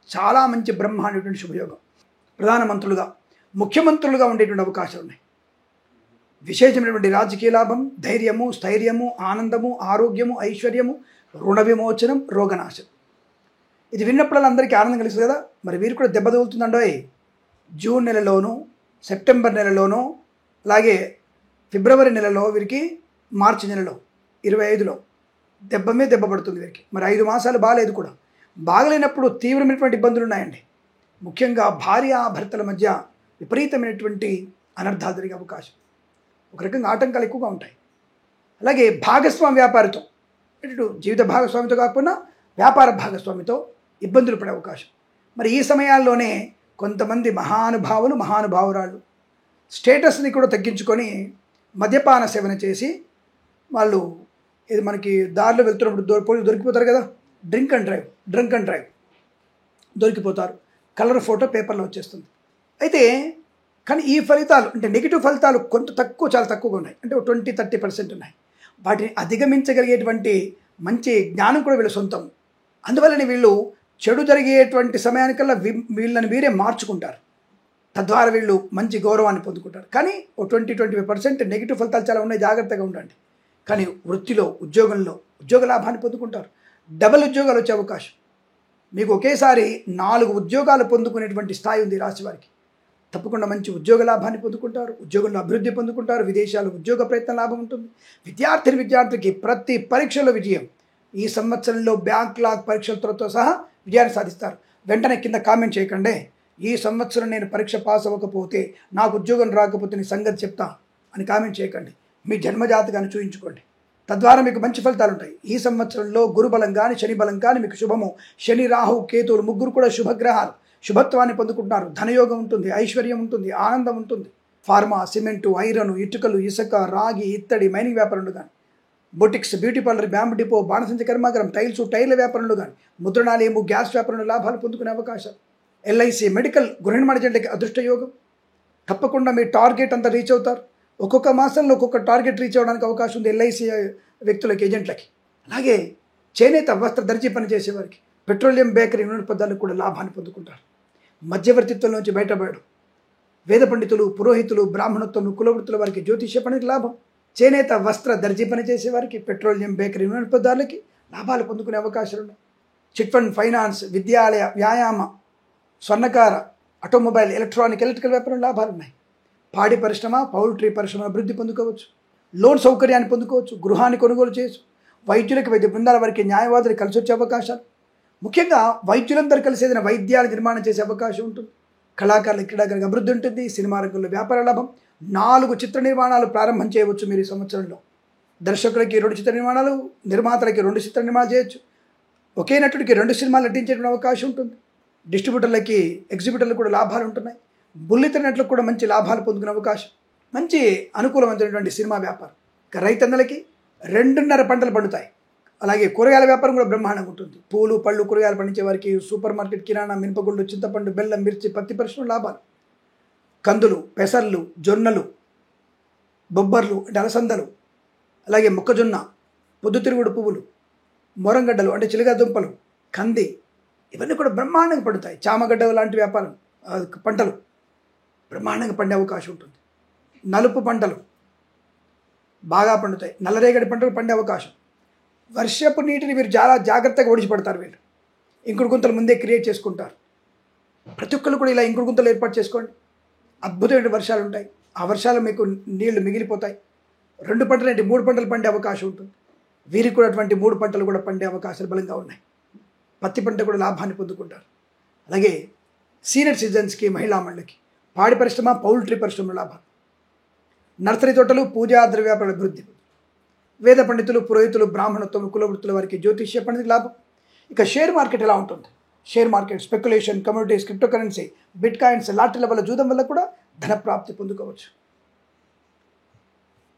చాలా మంచి బ్రహ్మాండటువంటి శుభయోగం. ప్రధానమంత్రులుగా, ముఖ్యమంత్రులుగా ఉండేటువంటి అవకాశాలు ఉన్నాయి. విశేషమైనటువంటి రాజకీయ లాభం, ధైర్యము, స్థైర్యము, ఆనందము, ఆరోగ్యము, ఐశ్వర్యము, రుణ విమోచనం, రోగనాశం. ఇది విన్నప్పుడల్లా అందరికీ ఆనందం కలుగుతుంది కదా. మరి వీరు కూడా దెబ్బ తగులుతుందండోయ్. జూన్ నెలలోనూ, సెప్టెంబర్ నెలలోనూ, అలాగే ఫిబ్రవరి నెలలో, వీరికి మార్చి నెలలో 25లో దెబ్బ పడుతుంది వీరికి. మరి 5 మాసాలు బాగాలేదు కూడా. బాగలేనప్పుడు తీవ్రమైనటువంటి ఇబ్బందులు ఉన్నాయండి. ముఖ్యంగా భార్యాభర్తల మధ్య విపరీతమైనటువంటి అనర్థాలు జరిగే అవకాశం, ఒక రకంగా ఆటంకాలు ఎక్కువగా ఉంటాయి. అలాగే భాగస్వామి వ్యాపారితో, ఇటు జీవిత భాగస్వామితో కాకపోయినా వ్యాపార భాగస్వామితో ఇబ్బందులు పడే అవకాశం. మరి ఈ సమయాల్లోనే కొంతమంది మహానుభావురాళ్ళు స్టేటస్ని కూడా తగ్గించుకొని మద్యపాన సేవన చేసి వాళ్ళు ఇది మనకి దారిలో వెళ్తున్నప్పుడు దొరికిపోతారు కదా, డ్రంక్ అండ్ డ్రైవ్ దొరికిపోతారు. కలర్ ఫోటో పేపర్లో వచ్చేస్తుంది. అయితే కానీ ఈ ఫలితాలు అంటే నెగిటివ్ ఫలితాలు చాలా తక్కువగా ఉన్నాయి. అంటే 20-30% ఉన్నాయి. వాటిని అధిగమించగలిగేటువంటి మంచి జ్ఞానం కూడా వీళ్ళ సొంతం. అందువల్లనే వీళ్ళు చెడు జరిగేటువంటి సమయానికల్లా వీళ్ళని వీరే మార్చుకుంటారు. తద్వారా వీళ్ళు మంచి గౌరవాన్ని పొందుకుంటారు. కానీ 20-25% నెగిటివ్ ఫలితాలు చాలా ఉన్నాయి, జాగ్రత్తగా ఉండండి. కానీ వృత్తిలో ఉద్యోగ లాభాన్ని పొందుకుంటారు. డబుల్ ఉద్యోగాలు వచ్చే అవకాశం, మీకు ఒకేసారి 4 ఉద్యోగాలు పొందుకునేటువంటి స్థాయి ఉంది రాశి వారికి. తప్పకుండా మంచి ఉద్యోగ లాభాన్ని పొందుకుంటారు, ఉద్యోగంలో అభివృద్ధి పొందుకుంటారు, విదేశాలు ఉద్యోగ ప్రయత్నం లాభం ఉంటుంది. విద్యార్థికి ప్రతి పరీక్షలో విజయం. ఈ సంవత్సరంలో బ్యాక్లాగ్ పరీక్షలతో సహా విజయాన్ని సాధిస్తారు. వెంటనే కింద కామెంట్ చేయకండి, ఈ సంవత్సరం నేను పరీక్ష పాస్ అవ్వకపోతే, నాకు ఉద్యోగం రాకపోతే నీ సంగతి చెప్తా అని కామెంట్ చేయకండి. మీ జన్మజాతకాన్ని చూయించుకోండి, తద్వారా మీకు మంచి ఫలితాలు ఉంటాయి. ఈ సంవత్సరంలో గురుబలం కానీ శని బలం కానీ మీకు శుభము. శని, రాహు, కేతువులు ముగ్గురు కూడా శుభగ్రహాలు, శుభత్వాన్ని పొందుకుంటున్నారు. ధనయోగం ఉంటుంది, ఐశ్వర్యం ఉంటుంది, ఆనందం ఉంటుంది. ఫార్మా, సిమెంటు, ఐరన్, ఇటుకలు, ఇసుక, రాగి, ఇత్తడి, మైనింగ్ వ్యాపారులు కానీ, boutiques, beauty parlour, bamboo depot, బాణసంచ కర్మాగారం, టైర్ల వ్యాపారులు కానీ, ముద్రణాలయము, గ్యాస్ వ్యాపారులు లాభాలు పొందుకునే అవకాశాలు. ఎల్ఐసి, మెడికల్, గృహ నిర్మాణజంటకి అదృష్ట యోగం. తప్పకుండా మీ టార్గెట్ అంతా రీచ్ అవుతారు. ఒక్కొక్క మాసంలో ఒక్కొక్క టార్గెట్ రీచ్ అవ్వడానికి అవకాశం ఉంది ఎల్ఐసి వ్యక్తులకి, ఏజెంట్లకి. అలాగే చేనేత వస్త్ర దర్జీ పని చేసేవారికి, పెట్రోలియం, బేకరీ, నూనె పదార్థాలకు కూడా లాభాన్ని పొందుకుంటారు. మధ్యవర్తిత్వం నుంచి బయటపడడం, వేద పండితులు, పురోహితులు, బ్రాహ్మణత్వం, కులవృత్తుల వారికి జ్యోతిష్య పనికి లాభం. చేనేత వస్త్ర దర్జీ పని చేసేవారికి, పెట్రోలియం, బేకరీ, నూనె పదార్థాలకి లాభాలు పొందుకునే అవకాశాలు ఉన్నాయి. చిట్ ఫండ్, ఫైనాన్స్, విద్యాలయ, వ్యాయామ, స్వర్ణకార, ఆటోమొబైల్, ఎలక్ట్రికల్ వ్యాపారం లాభాలు ఉన్నాయి. పాడి పరిశ్రమ, పౌల్ట్రీ పరిశ్రమ అభివృద్ధి పొందుకోవచ్చు. లోన్ సౌకర్యాన్ని పొందుకోవచ్చు. గృహాన్ని కొనుగోలు చేయొచ్చు. వైద్యులకు, వైద్య బృందాల వారికి, న్యాయవాదులు కలిసి వచ్చే అవకాశాలు. ముఖ్యంగా వైద్యులందరూ కలిసి ఏదైనా వైద్యాలు నిర్మాణం చేసే అవకాశం ఉంటుంది. కళాకారులకు, క్రీడాకారులకు అభివృద్ధి ఉంటుంది. సినిమా రంగంలో వ్యాపార లాభం. 4 చిత్ర నిర్మాణాలు ప్రారంభం చేయవచ్చు మీరు ఈ సంవత్సరంలో. దర్శకులకి 2 చిత్ర నిర్మాణాలు, నిర్మాతలకి 2 చిత్ర నిర్మాణాలు చేయొచ్చు. ఒకే నటుడికి 2 సినిమాలు నటించేటువంటి అవకాశం ఉంటుంది. డిస్ట్రిబ్యూటర్లకి, ఎగ్జిబ్యూటర్లకు కూడా లాభాలు ఉంటున్నాయి. బుల్లితెర నటులకు కూడా మంచి లాభాలు పొందుకునే అవకాశం. మంచి అనుకూలమైనటువంటి సినిమా వ్యాపారం. ఇక రైతన్నలకి 2.5 పంటలు పండుతాయి. అలాగే కూరగాయల వ్యాపారం కూడా బ్రహ్మాండంగా ఉంటుంది. పూలు, పళ్ళు, కూరగాయలు పండించే వారికి సూపర్ మార్కెట్, కిరాణా, మినపగుళ్ళు, చింతపండు, బెల్లం, మిర్చి, పత్తి పరిశ్రమ లాభాలు. కందులు, పెసర్లు, జొన్నలు, బొబ్బర్లు అంటే అలసందలు, అలాగే మొక్కజొన్న, పొద్దుతిరుగుడు పువ్వులు, మొరంగడ్డలు అంటే చిలక దుంపలు, కంది, ఇవన్నీ కూడా బ్రహ్మాండంగా పండుతాయి. చామగడ్డ లాంటి వ్యాపారం పంటలు బ్రహ్మాండంగా పండే అవకాశం ఉంటుంది. నలుపు పంటలు బాగా పండుతాయి. నల్లరేగడి పంటలు పండే అవకాశం. వర్షపు నీటిని మీరు చాలా జాగ్రత్తగా ఓడిచిపడతారు. వీళ్ళు ఇంకుడు గుంతలు ముందే క్రియేట్ చేసుకుంటారు. ప్రతి ఒక్కరు కూడా ఇలా ఇంకుడు గుంతలు ఏర్పాటు చేసుకోండి. అద్భుతమైన వర్షాలు ఉంటాయి. ఆ వర్షాలు మీకు నీళ్లు మిగిలిపోతాయి. 2 పంటలు అంటే 3 పంటలు పండే అవకాశం ఉంటుంది. వీరికి కూడా అటువంటి 3 పంటలు కూడా పండే అవకాశాలు బలంగా ఉన్నాయి. పత్తి పంట కూడా లాభాన్ని పొందుకుంటారు. అలాగే సీనియర్ సిటిజన్స్కి, మహిళా మండలికి, పాడి పరిశ్రమ, పౌల్ట్రీ పరిశ్రమ లాభాలు. నర్సరీ తోటలు, పూజా ద్రవ్యాపార అభివృద్ధి. వేద పండితులు, పురోహితులు, బ్రాహ్మణత్వం, కులవృత్తుల వారికి జ్యోతిష్య పండితులకు లాభం. ఇక షేర్ మార్కెట్ ఎలా ఉంటుంది? Share market, speculation, communities, crypto currency, bit coins, లాటరీల వల్ల, జూదం వల్ల కూడా ధన ప్రాప్తి పొందుకోవచ్చు.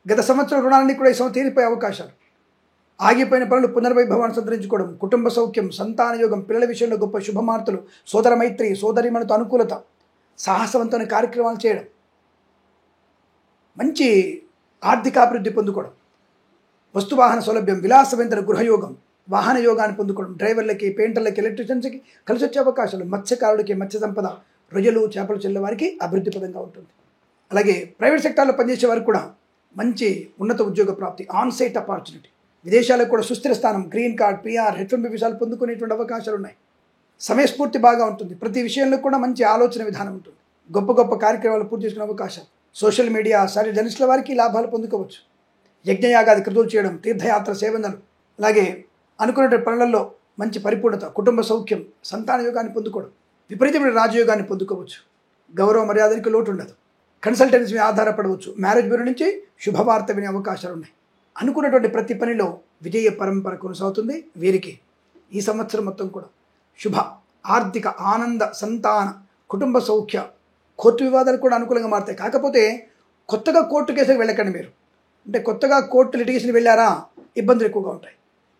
గత సంవత్సరం రుణాలన్నీ కూడా ఈ సంవత్సరం తీరిపోయే అవకాశాలు. ఆగిపోయిన పనులు పునర్వైభవాన్ని సంతరించుకోవడం, కుటుంబ సౌఖ్యం, సంతాన యోగం, పిల్లల విషయంలో గొప్ప శుభమార్తలు, సోదర మైత్రి, సోదరిమణులతో అనుకూలత, సాహసవంతమైన కార్యక్రమాలు చేయడం, మంచి ఆర్థికాభివృద్ధి పొందుకోవడం, వస్తువాహన సౌలభ్యం, విలాసవంతమైన గృహయోగం, వాహన యోగాన్ని పొందుకోవడం, డ్రైవర్లకి, పెయింటర్లకి, ఎలక్ట్రీషియన్స్కి కలిసి వచ్చే అవకాశాలు, మత్స్యకారులకి, మత్స్య సంపద, రొయ్యలు, చేపలు చెల్లె వారికి అభివృద్ధి పదంగా ఉంటుంది. అలాగే ప్రైవేట్ సెక్టార్లో పనిచేసే వారికి కూడా మంచి ఉన్నత ఉద్యోగ ప్రాప్తి, ఆన్సైట్ ఆపర్చునిటీ, విదేశాలకు కూడా సుస్థిర స్థానం, గ్రీన్ కార్డ్, పిఆర్, హెచ్1బి వీసాలు పొందుకునేటువంటి అవకాశాలు ఉన్నాయి. సమయస్ఫూర్తి బాగా ఉంటుంది. ప్రతి విషయంలో కూడా మంచి ఆలోచన విధానం ఉంటుంది. గొప్ప గొప్ప కార్యక్రమాలు పూర్తి చేసుకునే అవకాశాలు. సోషల్ మీడియా, జర్నలిస్టుల వారికి లాభాలు పొందుకోవచ్చు. యజ్ఞయాగాది క్రతువులు చేయడం, తీర్థయాత్ర సేవనలు, అలాగే అనుకునే పనులలో మంచి పరిపూర్ణత, కుటుంబ సౌఖ్యం, సంతాన యోగాన్ని పొందుకోవడం, విపరీతమైన రాజయోగాన్ని పొందుకోవచ్చు. గౌరవ మర్యాదలకు లోటు ఉండదు. కన్సల్టెన్సీ మీద ఆధారపడవచ్చు. మ్యారేజ్ బ్యూరో నుంచి శుభవార్త వినే అవకాశాలు ఉన్నాయి. అనుకున్నటువంటి ప్రతి పనిలో విజయ పరంపర కొనసాగుతుంది. వీరికి ఈ సంవత్సరం మొత్తం కూడా శుభ, ఆర్థిక, ఆనంద, సంతాన, కుటుంబ సౌఖ్య, కోర్టు వివాదాలు కూడా అనుకూలంగా మారుతాయి. కాకపోతే కొత్తగా కోర్టు కేసులకు వెళ్ళకండి మీరు. అంటే కొత్తగా కోర్టు లిటిగేషన్ వెళ్ళారా ఇబ్బందులు ఎక్కువగా ఉంటాయి.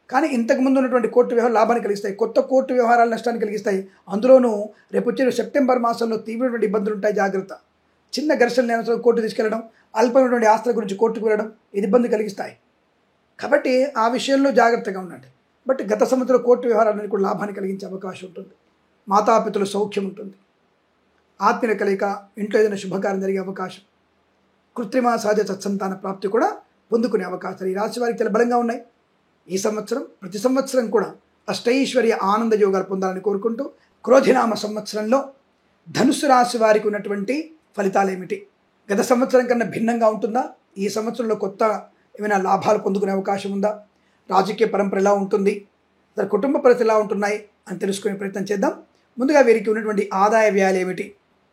కానీ ఇంతకుముందు ఉన్నటువంటి కోర్టు వ్యవహారాలు లాభాన్ని కలిగిస్తాయి, కొత్త కోర్టు వ్యవహారాలు నష్టాన్ని కలిగిస్తాయి. అందులోనూ రేపు వచ్చే సెప్టెంబర్ మాసంలో తీవ్రమైన ఇబ్బందులు ఉంటాయి, జాగ్రత్త. చిన్న ఘర్షణ లేనప్పుడు కోర్టు తీసుకెళ్లడం, అల్పమైనటువంటి ఆస్తుల గురించి కోర్టుకు వెళ్ళడం ఇది ఇబ్బంది కలిగిస్తాయి. కాబట్టి ఆ విషయంలో జాగ్రత్తగా ఉండండి. బట్ గత సంవత్సరం కోర్టు వ్యవహారాలన్నీ కూడా లాభాన్ని కలిగించే అవకాశం ఉంటుంది. మాతాపితల సౌఖ్యం ఉంటుంది. ఆత్మీయ కలయిక, ఇంట్లో ఏదైనా శుభకార్యం జరిగే అవకాశం, కృత్రిమ సహజ సత్సంతాన ప్రాప్తి కూడా పొందుకునే అవకాశాలు ఈ రాశి వారికి చాలా బలంగా ఉన్నాయి. ఈ సంవత్సరం ప్రతి సంవత్సరం కూడా అష్టైశ్వర్య ఆనంద యోగాలు పొందాలని కోరుకుంటూ, క్రోధినామ సంవత్సరంలో ధనుసు రాశి వారికి ఉన్నటువంటి ఫలితాలు ఏమిటి, గత సంవత్సరం కన్నా భిన్నంగా ఉంటుందా, ఈ సంవత్సరంలో కొత్త ఏమైనా లాభాలు పొందుకునే అవకాశం ఉందా, రాజకీయ పరంపర ఎలా ఉంటుంది, కుటుంబ పరిస్థితులు ఎలా ఉంటున్నాయి అని తెలుసుకునే ప్రయత్నం చేద్దాం. ముందుగా వీరికి ఉన్నటువంటి ఆదాయ వ్యయాలు ఏమిటి?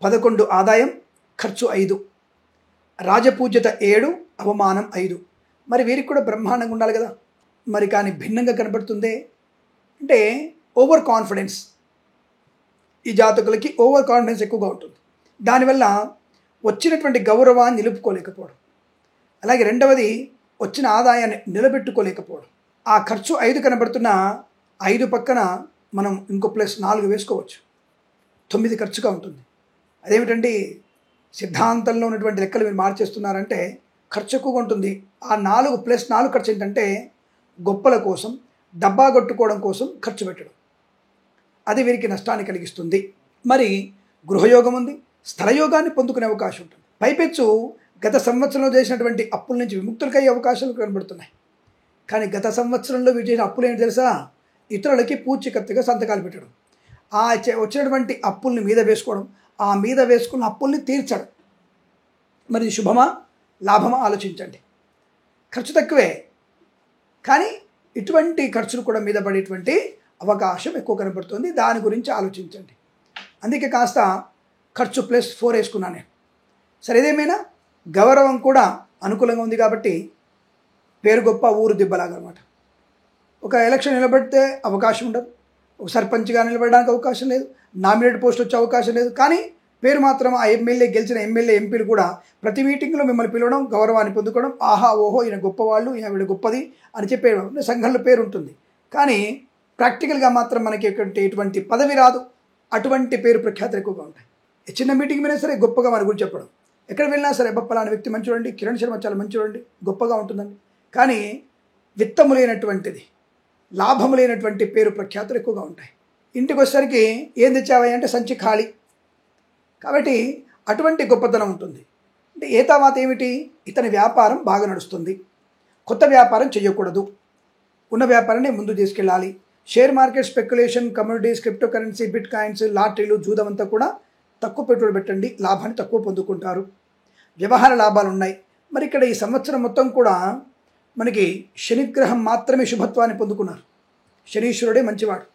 11 ఆదాయం, ఖర్చు 5, రాజపూజ్యత 7, అవమానం 5. మరి వీరికి కూడా బ్రహ్మాండంగా ఉండాలి కదా, మరి కానీ భిన్నంగా కనబడుతుందే. అంటే ఓవర్ కాన్ఫిడెన్స్, ఈ జాతకులకి ఓవర్ కాన్ఫిడెన్స్ ఎక్కువగా ఉంటుంది. దానివల్ల వచ్చినటువంటి గౌరవాన్ని నిలుపుకోలేకపోవడం, అలాగే రెండవది వచ్చిన ఆదాయాన్ని నిలబెట్టుకోలేకపోవడం. ఆ ఖర్చు 5 కనబడుతున్న 5 పక్కన మనం ఇంకో +4 వేసుకోవచ్చు, 9 ఖర్చుగా ఉంటుంది. అదేమిటండి, సిద్ధాంతంలో ఉన్నటువంటి లెక్కలు మీరు మార్చేస్తున్నారంటే ఖర్చు ఎక్కువగా ఉంటుంది. ఆ 4 +4 ఖర్చు ఏంటంటే గొప్పల కోసం, డబ్బా కొట్టుకోవడం కోసం ఖర్చు పెట్టడం, అది వీరికి నష్టాన్ని కలిగిస్తుంది. మరి గృహయోగం ఉంది, స్థలయోగాన్ని పొందుకునే అవకాశం ఉంటుంది. పైపెచ్చు గత సంవత్సరంలో చేసినటువంటి అప్పుల నుంచి విముక్తులకయ్యే అవకాశాలు కనబడుతున్నాయి. కానీ గత సంవత్సరంలో వీరు చేసిన అప్పులు ఏంటి తెలుసా? ఇతరులకి పూచీకత్తుగా సంతకాలు పెట్టడం, ఆ వచ్చినటువంటి అప్పుల్ని మీద వేసుకోవడం, ఆ మీద వేసుకున్న అప్పుల్ని తీర్చడం. మరి శుభమా లాభమా ఆలోచించండి. ఖర్చు తక్కువే, కానీ ఇటువంటి ఖర్చులు కూడా మీద పడేటువంటి అవకాశం ఎక్కువ కనబడుతుంది. దాని గురించి ఆలోచించండి. అందుకే కాస్త ఖర్చు +4 వేసుకున్నాను నేను. సరే, ఏదేమైనా గౌరవం కూడా అనుకూలంగా ఉంది కాబట్టి పేరు గొప్ప ఊరు దిబ్బలాగా అనమాట. ఒక ఎలక్షన్ నిలబడితే అవకాశం ఉండదు, ఒక సర్పంచ్గా నిలబడడానికి అవకాశం లేదు, నామినేట్ పోస్ట్ వచ్చే అవకాశం లేదు. కానీ పేరు మాత్రం ఆ ఎమ్మెల్యే, గెలిచిన ఎమ్మెల్యే, ఎంపీలు కూడా ప్రతి మీటింగ్లో మిమ్మల్ని పిలవడం, గౌరవాన్ని పొందుకోవడం, ఆహా ఓహో ఈయన గొప్పవాళ్ళు, ఈయన గొప్పది అని చెప్పేవాళ్ళు. సంఘంలో పేరు ఉంటుంది, కానీ ప్రాక్టికల్గా మాత్రం మనకి ఎటువంటి పదవి రాదు. అటువంటి పేరు ప్రఖ్యాతులు ఎక్కువగా ఉంటాయి. చిన్న మీటింగ్ మీద సరే గొప్పగా మన గురించి చెప్పడం, ఎక్కడ వెళ్ళినా సరే పలానా వ్యక్తి మంచి చూడండి, కిరణ్ శర్మ చాలా మంచి చూడండి, గొప్పగా ఉంటుందండి. కానీ విత్తము లేనటువంటిది, లాభము లేనటువంటి పేరు ప్రఖ్యాతులు ఎక్కువగా ఉంటాయి. ఇంటికి వచ్చేసరికి ఏం తెచ్చావా అంటే సంచి ఖాళీ. కాబట్టి అటువంటి గొప్పతనం ఉంటుంది. అంటే ఏ తర్వాత ఏమిటి, ఇతని వ్యాపారం బాగా నడుస్తుంది, కొత్త వ్యాపారం చేయకూడదు, ఉన్న వ్యాపారాన్ని ముందు తీసుకెళ్ళాలి. Share market, speculation, communities, crypto currency, bit coins, లాటరీలు, జూదం అంతా కూడా తక్కువ పెట్టుబడి పెట్టండి, లాభాన్ని తక్కువ పొందుకుంటారు. వ్యవహార లాభాలు ఉన్నాయి. మరి ఇక్కడ ఈ సంవత్సరం మొత్తం కూడా మనకి శనిగ్రహం మాత్రమే శుభత్వాన్ని పొందుకున్నారు. శనీశ్వరుడే మంచివాడు,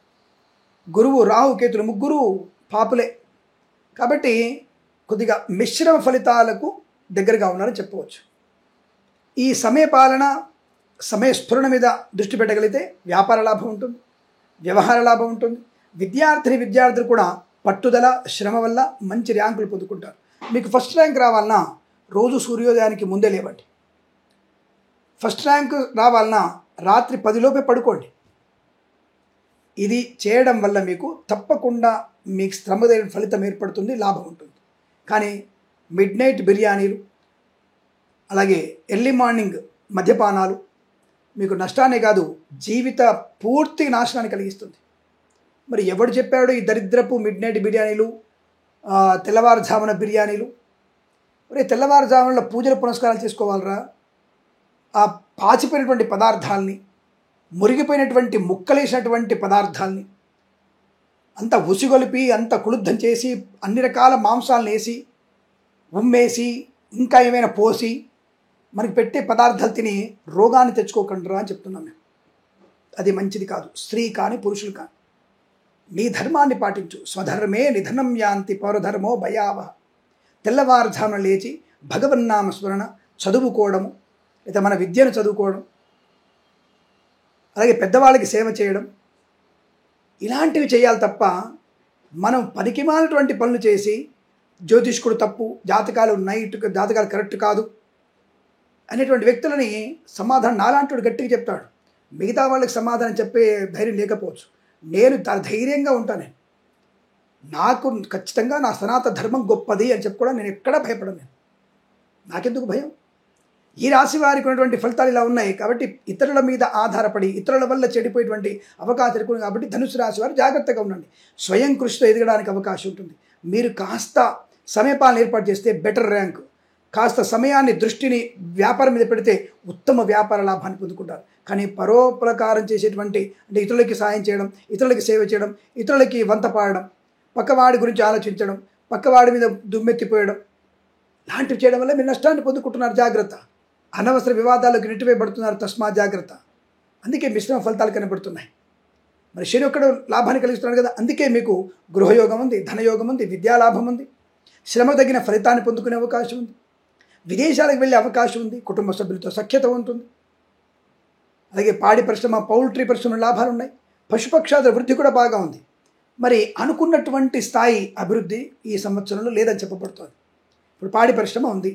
గురువు, రాహు, కేతులు ముగ్గురు పాపులే. కాబట్టి కొద్దిగా మిశ్రమ ఫలితాలకు దగ్గరగా ఉన్నారని చెప్పవచ్చు. ఈ సమయ పాలన, సమయ స్ఫురణ మీద దృష్టి పెట్టగలిగితే వ్యాపార లాభం ఉంటుంది, వ్యవహార లాభం ఉంటుంది. విద్యార్థులు కూడా పట్టుదల, శ్రమ వల్ల మంచి ర్యాంకులు పొందుకుంటారు. మీకు ఫస్ట్ ర్యాంక్ రావాలన్నా రోజు సూర్యోదయానికి ముందే లేవండి. ఫస్ట్ ర్యాంక్ రావాలన్నా రాత్రి 10 లోపే పడుకోండి. ఇది చేయడం వల్ల మీకు తప్పకుండా మీకు శ్రమదైన ఫలితం ఏర్పడుతుంది, లాభం ఉంటుంది. కానీ మిడ్ నైట్ బిర్యానీలు, అలాగే ఎర్లీ మార్నింగ్ మద్యపానాలు మీకు నష్టాన్ని కాదు, జీవిత పూర్తి నాశనాన్ని కలిగిస్తుంది. మరి ఎవడు చెప్పాడు ఈ దరిద్రపు మిడ్ నైట్ బిర్యానీలు, తెల్లవారుజామున బిర్యానీలు? మరి తెల్లవారుజామున పూజలు పునస్కారాలు చేసుకోవాలరా? ఆ పాచిపోయినటువంటి పదార్థాలని, మురిగిపోయినటువంటి ముక్కలేసినటువంటి పదార్థాలని అంత ఉసిగొలిపి, అంత కుళుద్ధం చేసి, అన్ని రకాల మాంసాలను వేసి, ఉమ్మేసి, ఇంకా ఏమైనా పోసి మనకి పెట్టే పదార్థాలు తిని రోగాన్ని తెచ్చుకోకండిరా అని చెప్తున్నాం మేము. అది మంచిది కాదు. స్త్రీ కానీ పురుషులు కానీ నీ ధర్మాన్ని పాటించు. స్వధర్మే నిధనం యాంతి పౌరధర్మో భయావహ. తెల్లవారుజామున లేచి భగవన్నామ స్మరణ చదువుకోవడము, లేదా మన విద్యను చదువుకోవడం, అలాగే పెద్దవాళ్ళకి సేవ చేయడం, ఇలాంటివి చేయాలి తప్ప మనం పనికిమాలినటువంటి పనులు చేసి జ్యోతిష్కుడు తప్పు, జాతకాలు కరెక్ట్ కాదు అనేటువంటి వ్యక్తులని సమాధానం నాలాంటి గట్టిగా చెప్తాడు. మిగతా వాళ్ళకి సమాధానం చెప్పే ధైర్యం లేకపోవచ్చు. నేను ధైర్యంగా ఉంటాను. నాకు ఖచ్చితంగా నా సనాతన ధర్మం గొప్పది అని చెప్పుకోవడం నేను ఎక్కడా భయపడను. నాకెందుకు భయం? ఈ రాశి వారికి ఉన్నటువంటి ఫలితాలు ఇలా ఉన్నాయి కాబట్టి ఇతరుల మీద ఆధారపడి ఇతరుల వల్ల చెడిపోయేటువంటి అవకాశాలు ఎక్కువ. కాబట్టి ధనుసు రాశి వారు జాగ్రత్తగా ఉండండి. స్వయం కృషితో ఎదగడానికి అవకాశం ఉంటుంది. మీరు కాస్త సమయపాలన ఏర్పాటు చేస్తే బెటర్ ర్యాంక్, కాస్త సమయాన్ని దృష్టిని వ్యాపారం మీద పెడితే ఉత్తమ వ్యాపార లాభాన్ని పొందుకుంటారు. కానీ పరోపకారం చేసేటువంటి అంటే ఇతరులకి సాయం చేయడం, ఇతరులకి సేవ చేయడం, ఇతరులకి వంత పాడడం, పక్కవాడి గురించి ఆలోచించడం, పక్కవాడి మీద దుమ్మెత్తిపోయడం లాంటివి చేయడం వల్ల మీరు నష్టాన్ని పొందుకుంటున్నారు. జాగ్రత్త. అనవసర వివాదాలకు నెట్టివేయబడుతున్నారు. తస్మా జాగ్రత్త. అందుకే మిశ్రమ ఫలితాలు కనబడుతున్నాయి. మరి శని ఒక్కడు లాభాన్ని కలిగిస్తున్నాడు కదా, అందుకే మీకు గృహయోగం ఉంది, ధనయోగం ఉంది, విద్యాలాభం ఉంది, శ్రమ తగిన ఫలితాన్ని పొందుకునే అవకాశం ఉంది, విదేశాలకు వెళ్ళే అవకాశం ఉంది, కుటుంబ సభ్యులతో సఖ్యత ఉంటుంది. అలాగే పాడి పరిశ్రమ, పౌల్ట్రీ పరిశ్రమ లాభాలు ఉన్నాయి, పశుపక్షాదుల వృద్ధి కూడా బాగా ఉంది. మరి అనుకున్నటువంటి స్థాయి అభివృద్ధి ఈ సంవత్సరంలో లేదని చెప్పబడుతుంది. ఇప్పుడు పాడి పరిశ్రమ ఉంది,